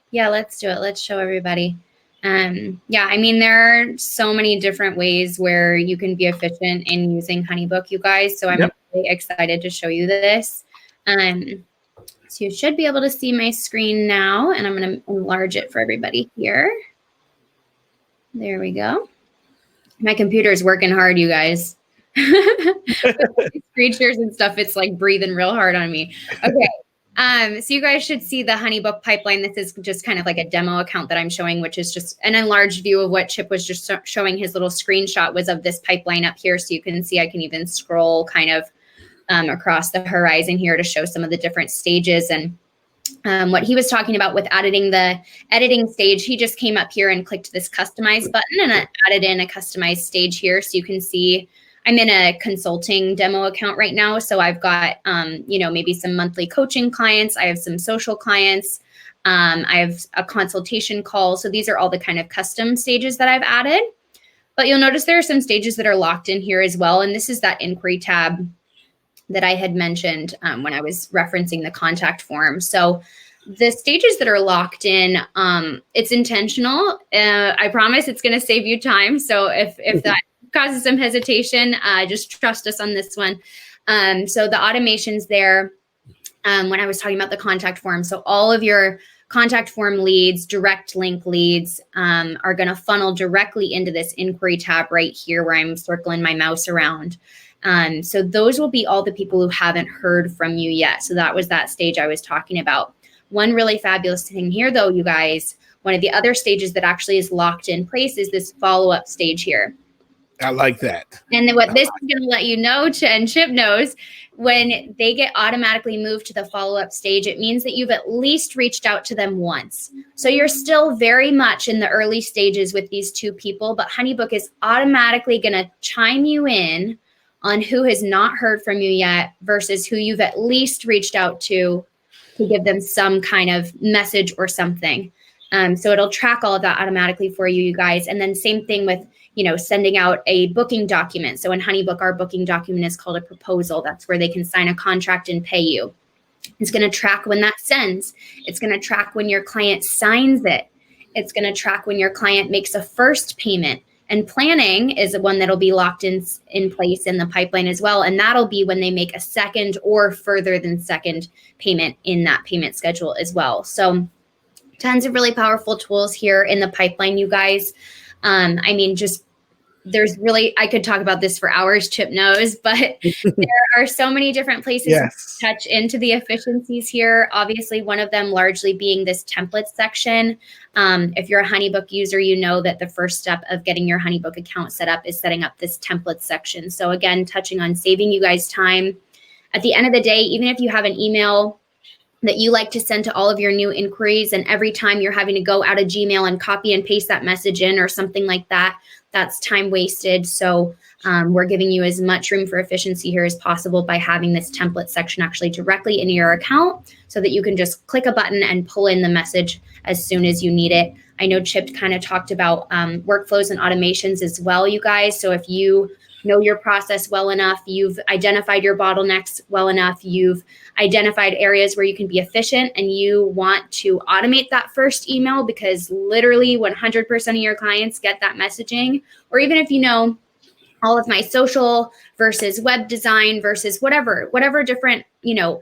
Speaker 1: Yeah, let's do it. Let's show everybody. I mean, there are so many different ways where you can be efficient in using Honeybook, you guys. So I'm really excited to show you this. So you should be able to see my screen now, and I'm going to enlarge it for everybody here. There we go. My computer is working hard, you guys. Screen shares and stuff, it's like breathing real hard on me. Okay. So you guys should see the Honeybook pipeline. This is just kind of like a demo account that I'm showing, which is just an enlarged view of what Chip was just showing. His little screenshot was of this pipeline up here. So you can see I can even scroll kind of across the horizon here to show some of the different stages. And what he was talking about with editing the editing stage, he just came up here and clicked this customize button, and it added in a customized stage here. So you can see I'm in a consulting demo account right now. So I've got, maybe some monthly coaching clients. I have some social clients. I have a consultation call. So these are all the kind of custom stages that I've added. But you'll notice there are some stages that are locked in here as well. And this is that inquiry tab that I had mentioned when I was referencing the contact form. So the stages that are locked in, it's intentional. I promise it's going to save you time. So if that causes some hesitation, just trust us on this one. So the automations there, when I was talking about the contact form, so all of your contact form leads, direct link leads are going to funnel directly into this inquiry tab right here where I'm circling my mouse around. So those will be all the people who haven't heard from you yet. So that was that stage I was talking about. One really fabulous thing here, though, you guys, one of the other stages that actually is locked in place is this follow-up stage here.
Speaker 2: I like that.
Speaker 1: And then what this is going to let you know, and Chip knows, when they get automatically moved to the follow-up stage, it means that you've at least reached out to them once. So you're still very much in the early stages with these two people, but Honeybook is automatically going to chime you in on who has not heard from you yet versus who you've at least reached out to give them some kind of message or something. So it'll track all of that automatically for you, you guys. And then same thing with, sending out a booking document. So in Honeybook, our booking document is called a proposal. That's where they can sign a contract and pay you. It's going to track when that sends. It's going to track when your client signs it. It's going to track when your client makes a first payment. And planning is one that'll be locked in place in the pipeline as well. And that'll be when they make a second or further than second payment in that payment schedule as well. So tons of really powerful tools here in the pipeline, you guys. There's really, I could talk about this for hours, Chip knows, but there are so many different places to touch into the efficiencies here. Obviously, one of them largely being this template section. If you're a Honeybook user, you know that the first step of getting your Honeybook account set up is setting up this template section. So again, touching on saving you guys time. At the end of the day, even if you have an email that you like to send to all of your new inquiries, and every time you're having to go out of Gmail and copy and paste that message in or something like that, that's time wasted. So we're giving you as much room for efficiency here as possible by having this template section actually directly in your account so that you can just click a button and pull in the message as soon as you need it. I know Chip kind of talked about workflows and automations as well, you guys. So if you know your process well enough, you've identified your bottlenecks well enough, you've identified areas where you can be efficient, and you want to automate that first email, because literally 100% of your clients get that messaging. Or even if you know all of my social versus web design versus whatever different,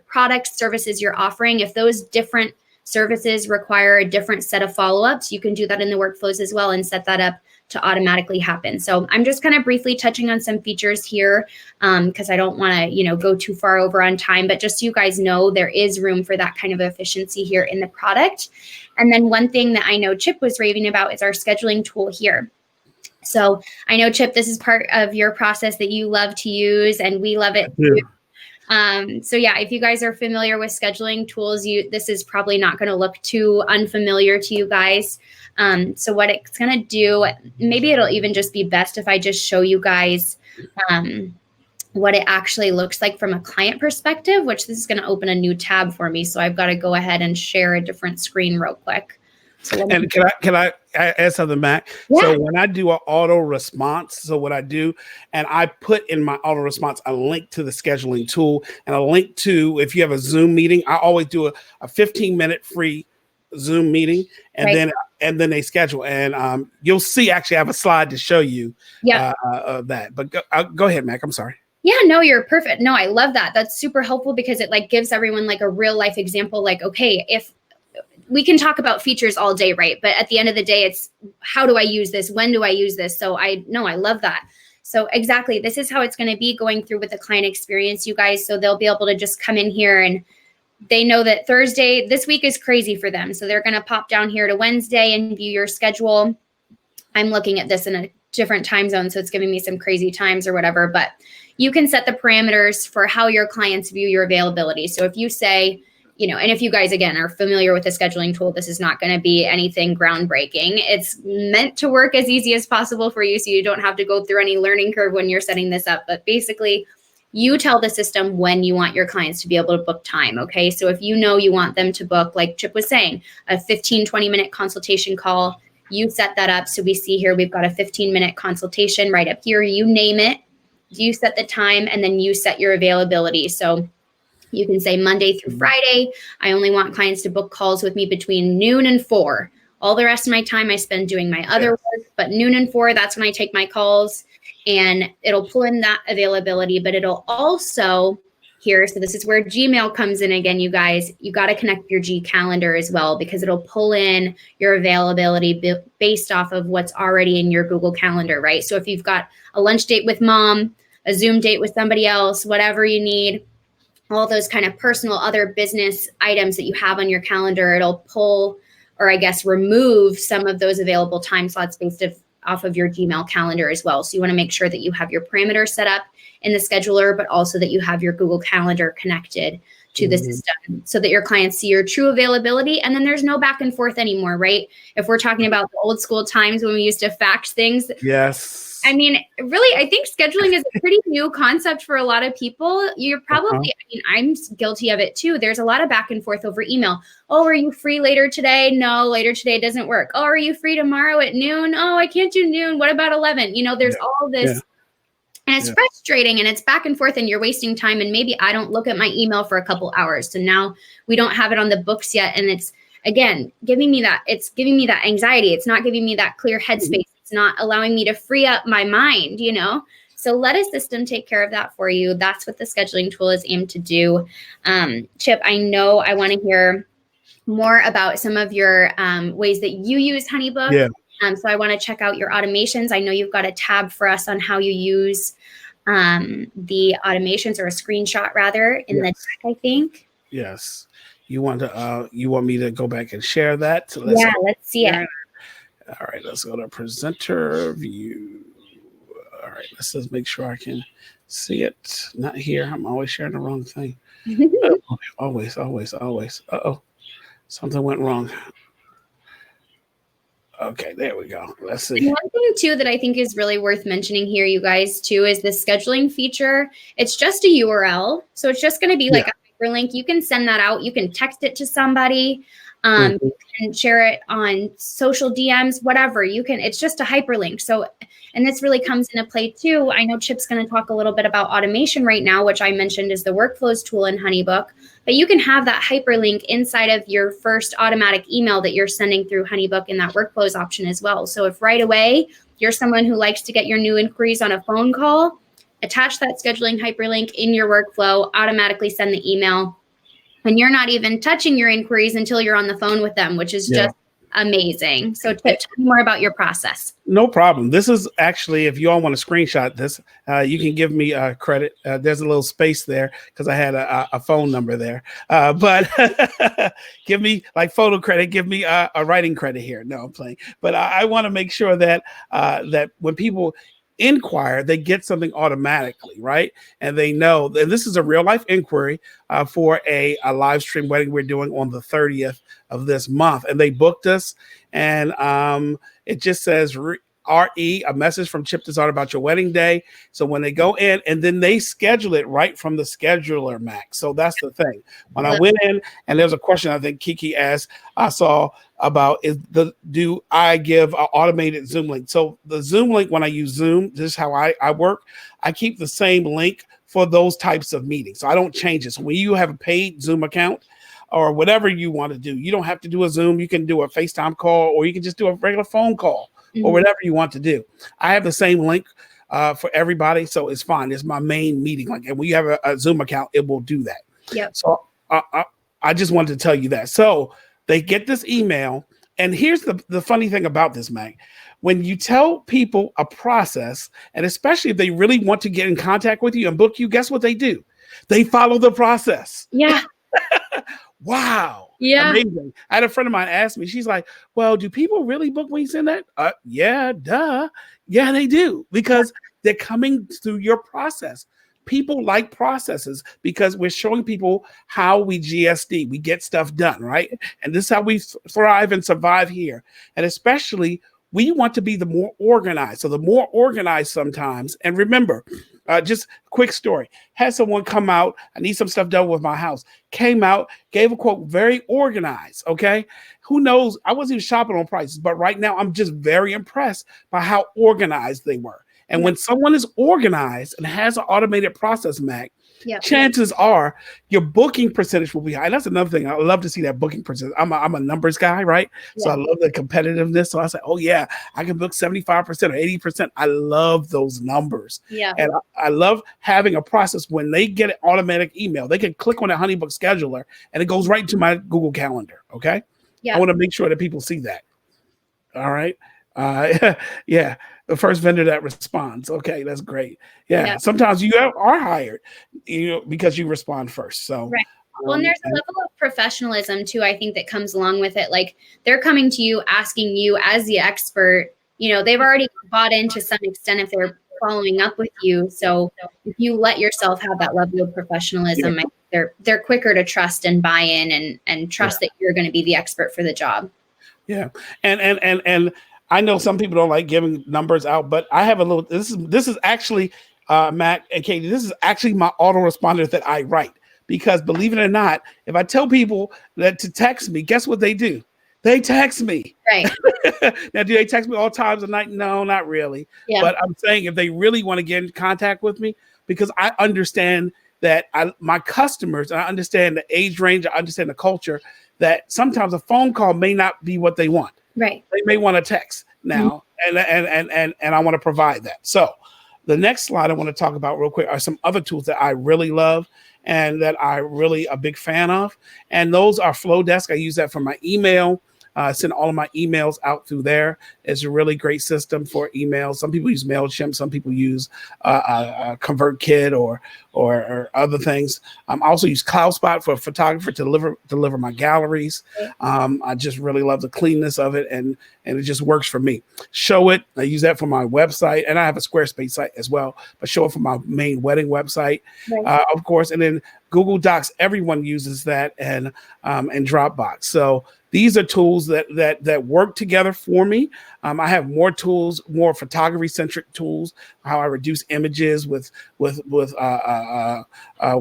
Speaker 1: products, services you're offering, if those different services require a different set of follow-ups, you can do that in the workflows as well and set that up to automatically happen. So I'm just kind of briefly touching on some features here, because I don't want to, go too far over on time, but just so you guys know, there is room for that kind of efficiency here in the product. And then one thing that I know Chip was raving about is our scheduling tool here. So I know, Chip, this is part of your process that you love to use, and we love it too. So yeah, if you guys are familiar with scheduling tools, this is probably not going to look too unfamiliar to you guys. So what it's going to do, maybe it'll even just be best if I just show you guys what it actually looks like from a client perspective, which this is going to open a new tab for me. So I've got to go ahead and share a different screen real quick. So
Speaker 2: and can I add something back? Yeah. So when I do an auto response, so what I do, and I put in my auto response a link to the scheduling tool and a link to, if you have a Zoom meeting, I always do a 15-minute free Zoom meeting, and then they schedule. And you'll see, actually, I have a slide to show you that. But go ahead, Mac. I'm sorry.
Speaker 1: Yeah, no, you're perfect. No, I love that. That's super helpful, because it gives everyone a real life example. Okay, if we can talk about features all day, right? But at the end of the day, it's how do I use this? When do I use this? So I love that. So exactly, this is how it's going to be going through with the client experience, you guys. So they'll be able to just come in here, and they know that Thursday, this week is crazy for them. So they're going to pop down here to Wednesday and view your schedule. I'm looking at this in a different time zone, so it's giving me some crazy times or whatever, but you can set the parameters for how your clients view your availability. So if you say, and if you guys, again, are familiar with the scheduling tool, this is not going to be anything groundbreaking. It's meant to work as easy as possible for you, so you don't have to go through any learning curve when you're setting this up. But basically, you tell the system when you want your clients to be able to book time, okay? So if you know you want them to book, like Chip was saying, a 15, 20-minute consultation call, you set that up. So we see here, we've got a 15-minute consultation right up here. You name it, you set the time, and then you set your availability. So you can say Monday through Friday, I only want clients to book calls with me between noon and 4. All the rest of my time I spend doing my other work, but noon and 4, that's when I take my calls, and it'll pull in that availability, but it'll also here. So this is where Gmail comes in again, you guys. You got to connect your G Calendar as well, because it'll pull in your availability based off of what's already in your Google Calendar, right? So if you've got a lunch date with mom, a Zoom date with somebody else, whatever you need, all those kind of personal other business items that you have on your calendar, it'll pull, or I guess remove, some of those available time slots based off of your Gmail calendar as well. So you want to make sure that you have your parameters set up in the scheduler, but also that you have your Google Calendar connected to the system so that your clients see your true availability. And then there's no back and forth anymore, right? If we're talking about the old school times when we used to fax things.
Speaker 2: Yes.
Speaker 1: I mean, really, I think scheduling is a pretty new concept for a lot of people. You're probably, I'm guilty of it too. There's a lot of back and forth over email. Oh, are you free later today? No, later today doesn't work. Oh, are you free tomorrow at noon? Oh, I can't do noon. What about 11? There's all this. And it's frustrating, and it's back and forth, and you're wasting time. And maybe I don't look at my email for a couple hours. So now we don't have it on the books yet. And it's, again, giving me that anxiety. It's not giving me that clear headspace. It's not allowing me to free up my mind, So let a system take care of that for you. That's what the scheduling tool is aimed to do. Chip, I know I want to hear more about some of your ways that you use Honeybook.
Speaker 2: Yeah.
Speaker 1: So I want to check out your automations. I know you've got a tab for us on how you use the automations, or a screenshot rather, in the deck, I think.
Speaker 2: Yes. You want me to go back and share that? So
Speaker 1: let's see it.
Speaker 2: All right, let's go to presenter view. All right, let's just make sure I can see it. Not here. I'm always sharing the wrong thing. Always. Uh-oh. Something went wrong. Okay, there we go. Let's see.
Speaker 1: And one thing too that I think is really worth mentioning here, you guys, too, is the scheduling feature. It's just a URL. So it's just going to be like a hyperlink. You can send that out. You can text it to somebody. You can share it on social DMs, whatever you can. It's just a hyperlink. So, and this really comes into play too. I know Chip's going to talk a little bit about automation right now, which I mentioned is the workflows tool in Honeybook. But you can have that hyperlink inside of your first automatic email that you're sending through Honeybook in that workflows option as well. So if right away you're someone who likes to get your new inquiries on a phone call, attach that scheduling hyperlink in your workflow, automatically send the email. And you're not even touching your inquiries until you're on the phone with them, which is just amazing. So tell me more about your process.
Speaker 2: No problem. This is actually, if you all want to screenshot this, you can give me credit. There's a little space there because I had a phone number there. But give me like photo credit. Give me a writing credit here. No, I'm playing. But I want to make sure that that when people inquire, they get something automatically, right? And they know, and this is a real life inquiry for a live stream wedding we're doing on the 30th of this month. And they booked us, and it just says RE, a message from Chip Desart about your wedding day. So when they go in, and then they schedule it right from the scheduler, Max. So that's the thing. When I went in, and there's a question I think Kiki asked, I saw about do I give an automated Zoom link? So the Zoom link, when I use Zoom, this is how I work. I keep the same link for those types of meetings. So I don't change it. So when you have a paid Zoom account, or whatever you want to do, you don't have to do a Zoom. You can do a FaceTime call, or you can just do a regular phone call, or whatever you want to do. I have the same link for everybody, so it's fine. It's my main meeting link. And when you have a Zoom account, it will do that.
Speaker 1: Yep.
Speaker 2: So I just wanted to tell you that. So they get this email, and here's the funny thing about this, Meg. When you tell people a process, and especially if they really want to get in contact with you and book you, guess what they do? They follow the process.
Speaker 1: Yeah.
Speaker 2: Wow.
Speaker 1: Yeah.
Speaker 2: Amazing. I had a friend of mine ask me, she's like, well, do people really book when you send that? Yeah, duh. Yeah, they do, because they're coming through your process. People like processes because we're showing people how we GSD, we get stuff done, right? And this is how we thrive and survive here. And especially, we want to be the more organized. So the more organized sometimes, and remember, just quick story. Had someone come out, I need some stuff done with my house. Came out, gave a quote, very organized, okay? Who knows? I wasn't even shopping on prices, but right now I'm just very impressed by how organized they were. And when someone is organized and has an automated process, Mac, chances are your booking percentage will be high. And that's another thing. I love to see that booking percentage. I'm a numbers guy, right? So I love the competitiveness. So I say, oh yeah, I can book 75% or 80%. I love those numbers.
Speaker 1: Yeah.
Speaker 2: And I love having a process when they get an automatic email, they can click on a Honeybook scheduler and it goes right into my Google Calendar. Okay. Yeah. I want to make sure that people see that. All right. Yeah. The first vendor that responds. Okay, that's great. Yeah. Sometimes you are hired, because you respond first. So,
Speaker 1: right. Well, and there's a level of professionalism too, I think, that comes along with it. Like, they're coming to you, asking you as the expert. They've already bought in to some extent if they're following up with you. So if you let yourself have that level of professionalism, I think they're quicker to trust and buy in and trust that you're going to be the expert for the job. Yeah.
Speaker 2: And I know some people don't like giving numbers out, but I have a little, this is actually, Matt and Katie, this is actually my autoresponder that I write, because believe it or not, if I tell people that to text me, guess what they do? They text me.
Speaker 1: Right.
Speaker 2: Now, do they text me all times of night? No, not really. Yeah. But I'm saying if they really want to get in contact with me, because I understand that my customers, and I understand the age range, I understand the culture, that sometimes a phone call may not be what they want.
Speaker 1: Right.
Speaker 2: They may want to text now, and I want to provide that. So the next slide I want to talk about real quick are some other tools that I really love and that I really a big fan of. And those are Flowdesk. I use that for my email. Send all of my emails out through there. It's a really great system for emails. Some people use MailChimp. Some people use ConvertKit or other things. I also use CloudSpot for a photographer to deliver my galleries. I just really love the cleanness of it, and it just works for me. Show It, I use that for my website, and I have a Squarespace site as well, but Show It for my main wedding website, of course. And then Google Docs, everyone uses that, and Dropbox. So these are tools that work together for me. I have more tools, more photography-centric tools. How I reduce images with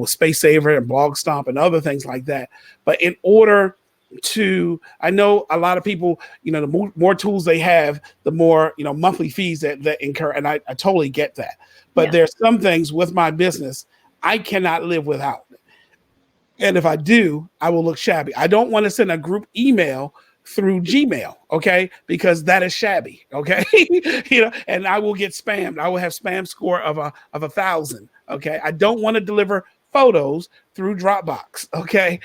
Speaker 2: Space Saver and Blog Stomp and other things like that. But in order I know a lot of people, the more tools they have, the more, monthly fees that incur. And I totally get that. But there's some things with my business I cannot live without. And if I do, I will look shabby. I don't want to send a group email through Gmail, okay? Because that is shabby, okay? And I will get spammed. I will have spam score of 1,000, okay? I don't want to deliver photos through Dropbox, okay?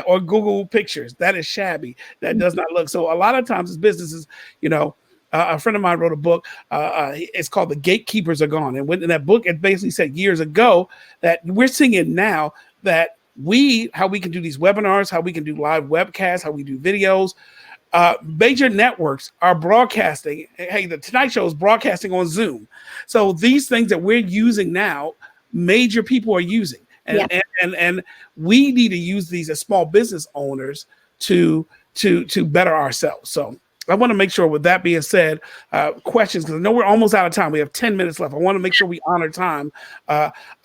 Speaker 2: Or Google Pictures. That is shabby. That does not look. So a lot of times as businesses, a friend of mine wrote a book. It's called The Gatekeepers Are Gone. And in that book, it basically said years ago that we're seeing it now that how we can do these webinars, how we can do live webcasts, how we do videos. Major networks are broadcasting. Hey, the Tonight Show is broadcasting on Zoom. So these things that we're using now, major people are using. And we need to use these as small business owners to better ourselves. So I want to make sure, with that being said, questions, because I know we're almost out of time. We have 10 minutes left. I want to make sure we honor time,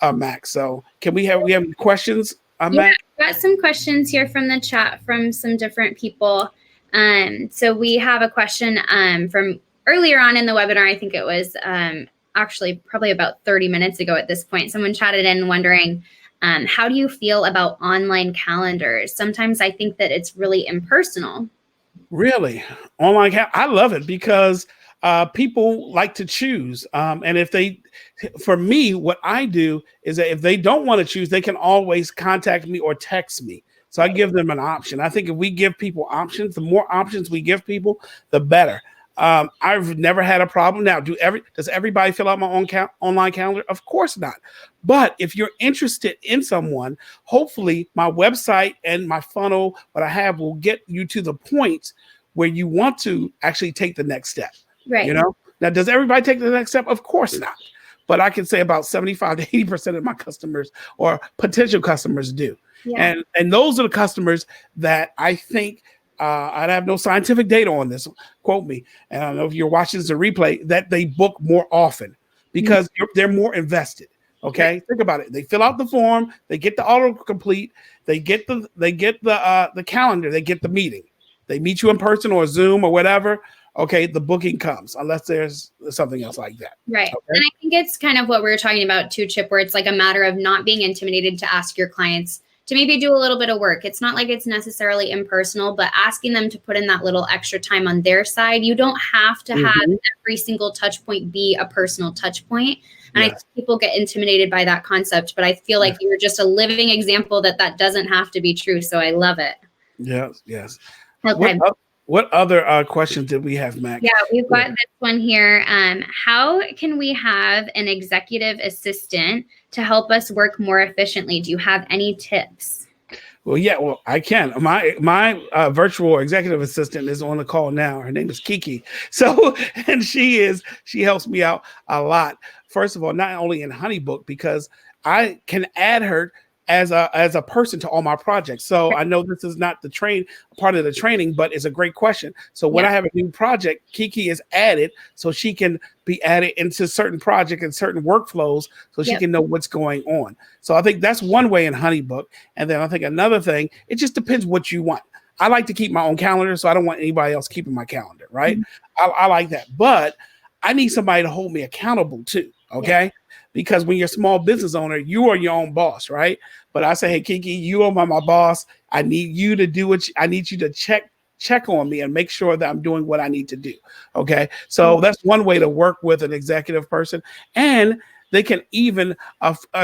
Speaker 2: Max. So we have any questions, Max?
Speaker 1: Got some questions here from the chat from some different people. So we have a question from earlier on in the webinar. I think it was actually probably about 30 minutes ago at this point. Someone chatted in wondering, how do you feel about online calendars? Sometimes I think that it's really impersonal.
Speaker 2: Really? Online I love it because people like to choose. And for me, what I do is that if they don't want to choose, they can always contact me or text me. So I give them an option. I think if we give people options, the more options we give people, the better. I've never had a problem. Now, does everybody fill out my own online calendar? Of course not. But if you're interested in someone, hopefully my website and my funnel, what I have, will get you to the point where you want to actually take the next step.
Speaker 1: Right.
Speaker 2: Now, does everybody take the next step? Of course not. But I can say about 75 to 80% of my customers or potential customers do. Yeah. And those are the customers that I think, I have no scientific data on this, quote me, and I don't know if you're watching this a replay, that they book more often because they're more invested. Okay, think about it. They fill out the form, they get the autocomplete, they get the calendar, they get the meeting. They meet you in person or Zoom or whatever. Okay, the booking comes, unless there's something else like that.
Speaker 1: Right.
Speaker 2: Okay?
Speaker 1: And I think it's kind of what we were talking about too, Chip, where it's like a matter of not being intimidated to ask your clients to maybe do a little bit of work. It's not like it's necessarily impersonal, but asking them to put in that little extra time on their side. You don't have to have every single touch point be a personal touch point. And I think people get intimidated by that concept, but I feel like you're just a living example that doesn't have to be true. So I love it.
Speaker 2: Yes.
Speaker 1: Okay.
Speaker 2: What other questions did we have, Max?
Speaker 1: Yeah, we've got this one here. How can we have an executive assistant to help us work more efficiently? Do you have any tips?
Speaker 2: Well, I can. My virtual executive assistant is on the call now. Her name is Kiki. So, and she helps me out a lot. First of all, not only in Honeybook, because I can add her as a person to all my projects. So I know this is not part of the training, but it's a great question. So when I have a new project, Kiki is added so she can be added into certain projects and certain workflows so she can know what's going on. So I think that's one way in Honeybook. And then I think another thing, it just depends what you want. I like to keep my own calendar, so I don't want anybody else keeping my calendar, right? I like that. But I need somebody to hold me accountable too, okay? Because when you're a small business owner, you are your own boss, right? But I say, hey, Kiki, you are my boss. I need you to do I need you to check on me and make sure that I'm doing what I need to do. Okay. So that's one way to work with an executive person. And they can even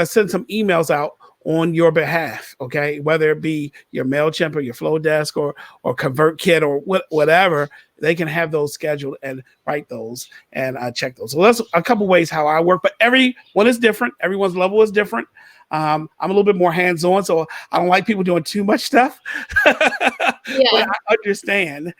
Speaker 2: send some emails out on your behalf. Okay. Whether it be your MailChimp or your Flowdesk or ConvertKit or whatever, they can have those scheduled and write those and check those. So that's a couple ways how I work, but everyone is different. Everyone's level is different. I'm a little bit more hands-on, so I don't like people doing too much stuff. But I understand,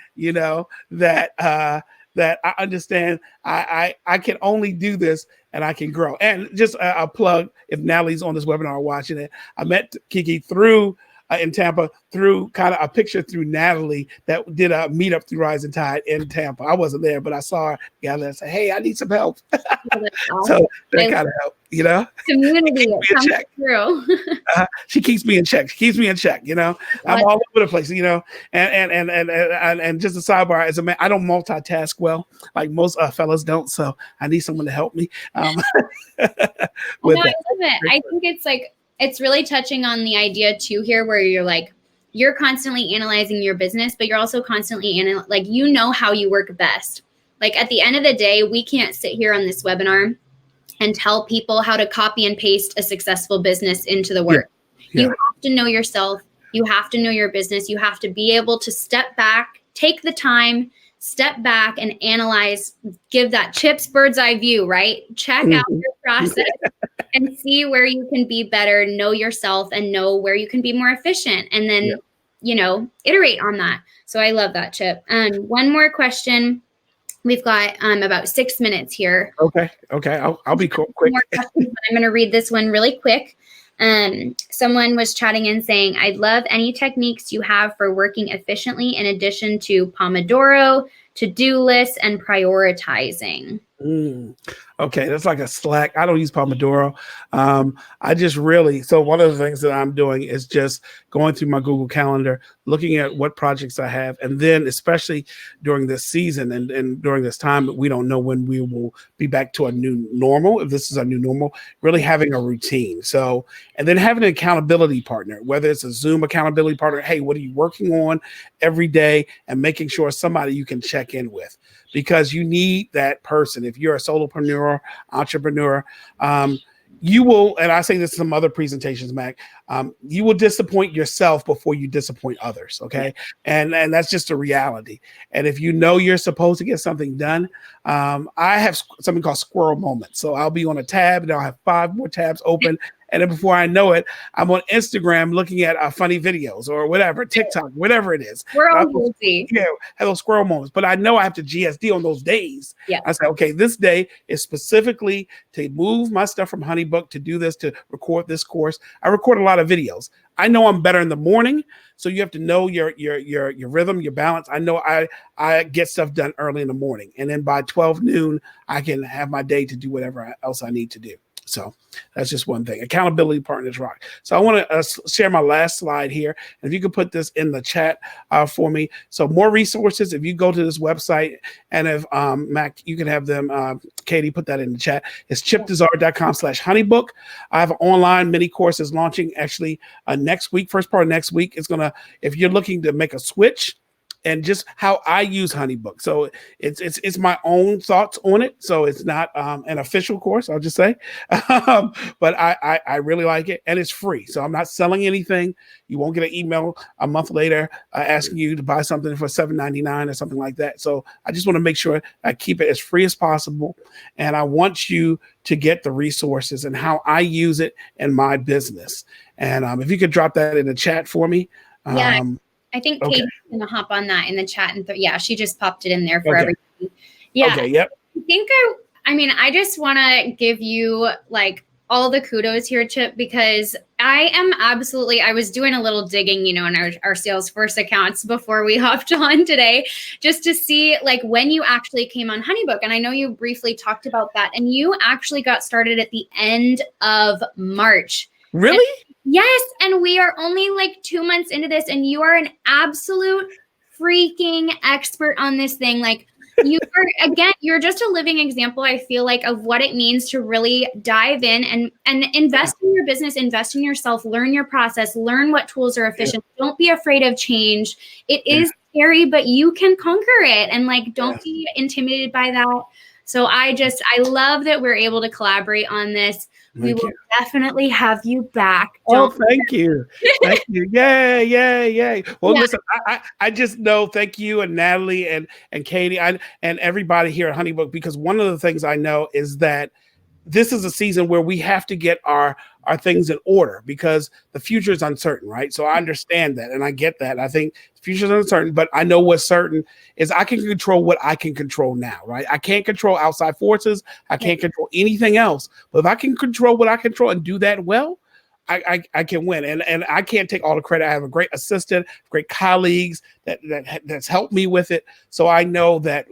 Speaker 2: that I understand I can only do this and I can grow. And just a plug, if Natalie's on this webinar watching it, I met Kiki through in Tampa through kind of a picture through Natalie that did a meetup through Rising Tide in Tampa. I wasn't there, but I saw her together and said, "Hey, I need some help." So that kind of helped, you know.
Speaker 1: Community comes through.
Speaker 2: She keeps me in check. She keeps me in check. You know, I'm all over the place. You know, and just a sidebar, as a man, I don't multitask well, like most fellas don't. So I need someone to help me.
Speaker 1: I love it. I think it's like it's really touching on the idea too here, where you're like you're constantly analyzing your business, but you're also constantly like you know how you work best. Like at the end of the day, we can't sit here on this webinar and tell people how to copy and paste a successful business into the work. Yeah. You have to know yourself. You have to know your business. You have to be able to step back, take the time, step back and analyze, give that Chip's bird's eye view, right? Check out your process and see where you can be better, know yourself and know where you can be more efficient. And then, you know, iterate on that. So I love that, Chip. One more question. We've got about 6 minutes here.
Speaker 2: Okay. I'll be quick.
Speaker 1: More questions, but I'm going to read this one really quick. Someone was chatting and saying, "I'd love any techniques you have for working efficiently in addition to Pomodoro, to-do lists, and prioritizing."
Speaker 2: Okay, that's like a Slack. I don't use Pomodoro. I just so one of the things that I'm doing is just going through my Google Calendar, looking at what projects I have, and then especially during this season and during this time, we don't know when we will be back to a new normal. If this is a new normal, really having a routine. So, and then having an accountability partner, whether it's a Zoom accountability partner. Hey, what are you working on every day? And making sure somebody you can check in with, because you need that person. If you're a solopreneur, entrepreneur, you will, and I say this in some other presentations, Mac, you will disappoint yourself before you disappoint others, okay? And that's just a reality. And if you know you're supposed to get something done, I have something called squirrel moments. So I'll be on a tab and I'll have 5 more tabs open. And then before I know it, I'm on Instagram looking at funny videos or whatever, TikTok, whatever it is.
Speaker 1: We're all guilty.
Speaker 2: Yeah, have those squirrel moments. But I know I have to GSD on those days.
Speaker 1: Yeah.
Speaker 2: I say, okay, this day is specifically to move my stuff from Honeybook, to do this, to record this course. I record a lot of videos. I know I'm better in the morning. So you have to know your rhythm, your balance. I know I get stuff done early in the morning. And then by 12 noon, I can have my day to do whatever else I need to do. So that's just one thing. Accountability partners rock. So I want to share my last slide here. And if you could put this in the chat for me. So more resources. If you go to this website, and if Mac, you can have them, Katie, put that in the chat. It's chipdesart.com/honeybook. I have an online mini courses launching actually next week. First part of next week is going to, if you're looking to make a switch, and just how I use Honeybook. So it's my own thoughts on it. So it's not an official course, I'll just say. But I really like it, and it's free. So I'm not selling anything. You won't get an email a month later asking you to buy something for $7.99 or something like that. So I just want to make sure I keep it as free as possible. And I want you to get the resources and how I use it in my business. And if you could drop that in the chat for me.
Speaker 1: Yeah. I think Katie's going to hop on that in the chat. And she just popped it in there for everybody. Yeah.
Speaker 2: Okay, yep.
Speaker 1: I think I just want to give you like all the kudos here, Chip, because I was doing a little digging, in our Salesforce accounts before we hopped on today, just to see like when you actually came on Honeybook. And I know you briefly talked about that, and you actually got started at the end of March.
Speaker 2: Really?
Speaker 1: Yes, and we are only like 2 months into this, and you are an absolute freaking expert on this thing. Like you're just a living example, I feel like, of what it means to really dive in and invest in your business, invest in yourself, learn your process, learn what tools are efficient. Yeah. Don't be afraid of change. It is scary, but you can conquer it, and like don't be intimidated by that. So I love that we're able to collaborate on this. We will definitely have you back.
Speaker 2: Thank you. Thank you. Yay. Well, listen, I just know, thank you and Natalie and Katie and everybody here at Honeybook, because one of the things I know is that this is a season where we have to get our things in order, because the future is uncertain, right? So I understand that, and I get that. I think the future is uncertain, but I know what's certain is I can control what I can control now, right? I can't control outside forces. I can't control anything else. But if I can control what I control and do that well, I can win. And I can't take all the credit. I have a great assistant, great colleagues that's helped me with it. So I know that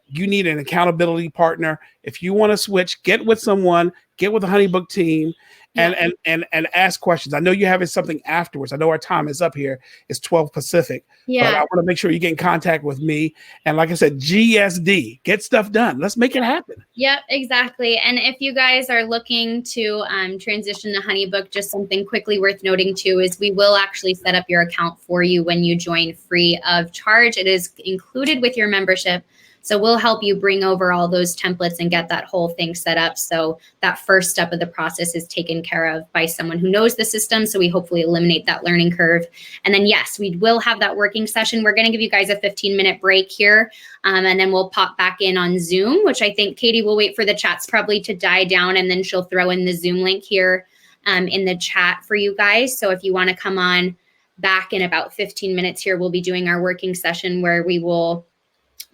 Speaker 2: you need an accountability partner. If you want to switch, get with someone, get with the Honeybook team, and ask questions. I know you're having something afterwards. I know our time is up here. It's 12 Pacific.
Speaker 1: Yeah.
Speaker 2: But I want to make sure you get in contact with me. And like I said, GSD, get stuff done. Let's make it happen.
Speaker 1: Yep, exactly. And if you guys are looking to transition to Honeybook, just something quickly worth noting too is we will actually set up your account for you when you join free of charge. It is included with your membership. So we'll help you bring over all those templates and get that whole thing set up. So that first step of the process is taken care of by someone who knows the system. So we hopefully eliminate that learning curve. And then, yes, we will have that working session. We're going to give you guys a 15-minute break here. And then we'll pop back in on Zoom, which I think Katie will wait for the chats probably to die down. And then she'll throw in the Zoom link here in the chat for you guys. So if you want to come on back in about 15 minutes here, we'll be doing our working session where we will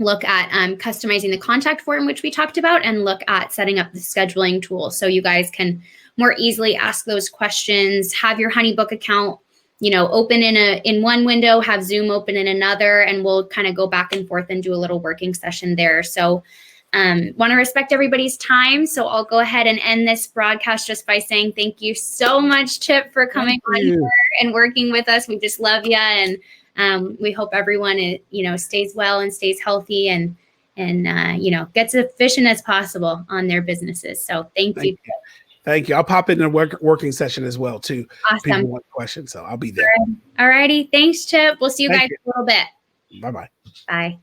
Speaker 1: look at customizing the contact form, which we talked about, and look at setting up the scheduling tool so you guys can more easily ask those questions, have your Honeybook account, open in one window, have Zoom open in another, and we'll kind of go back and forth and do a little working session there. So want to respect everybody's time. So I'll go ahead and end this broadcast just by saying thank you so much, Chip, for coming on here and working with us. We just love you. And we hope everyone, stays well and stays healthy and gets as efficient as possible on their businesses. So thank you.
Speaker 2: Thank you. I'll pop in a working session as well, too.
Speaker 1: Awesome.
Speaker 2: People want questions, so I'll be there.
Speaker 1: All righty. Thanks, Chip. We'll see you guys in a little bit.
Speaker 2: Bye-bye.
Speaker 1: Bye.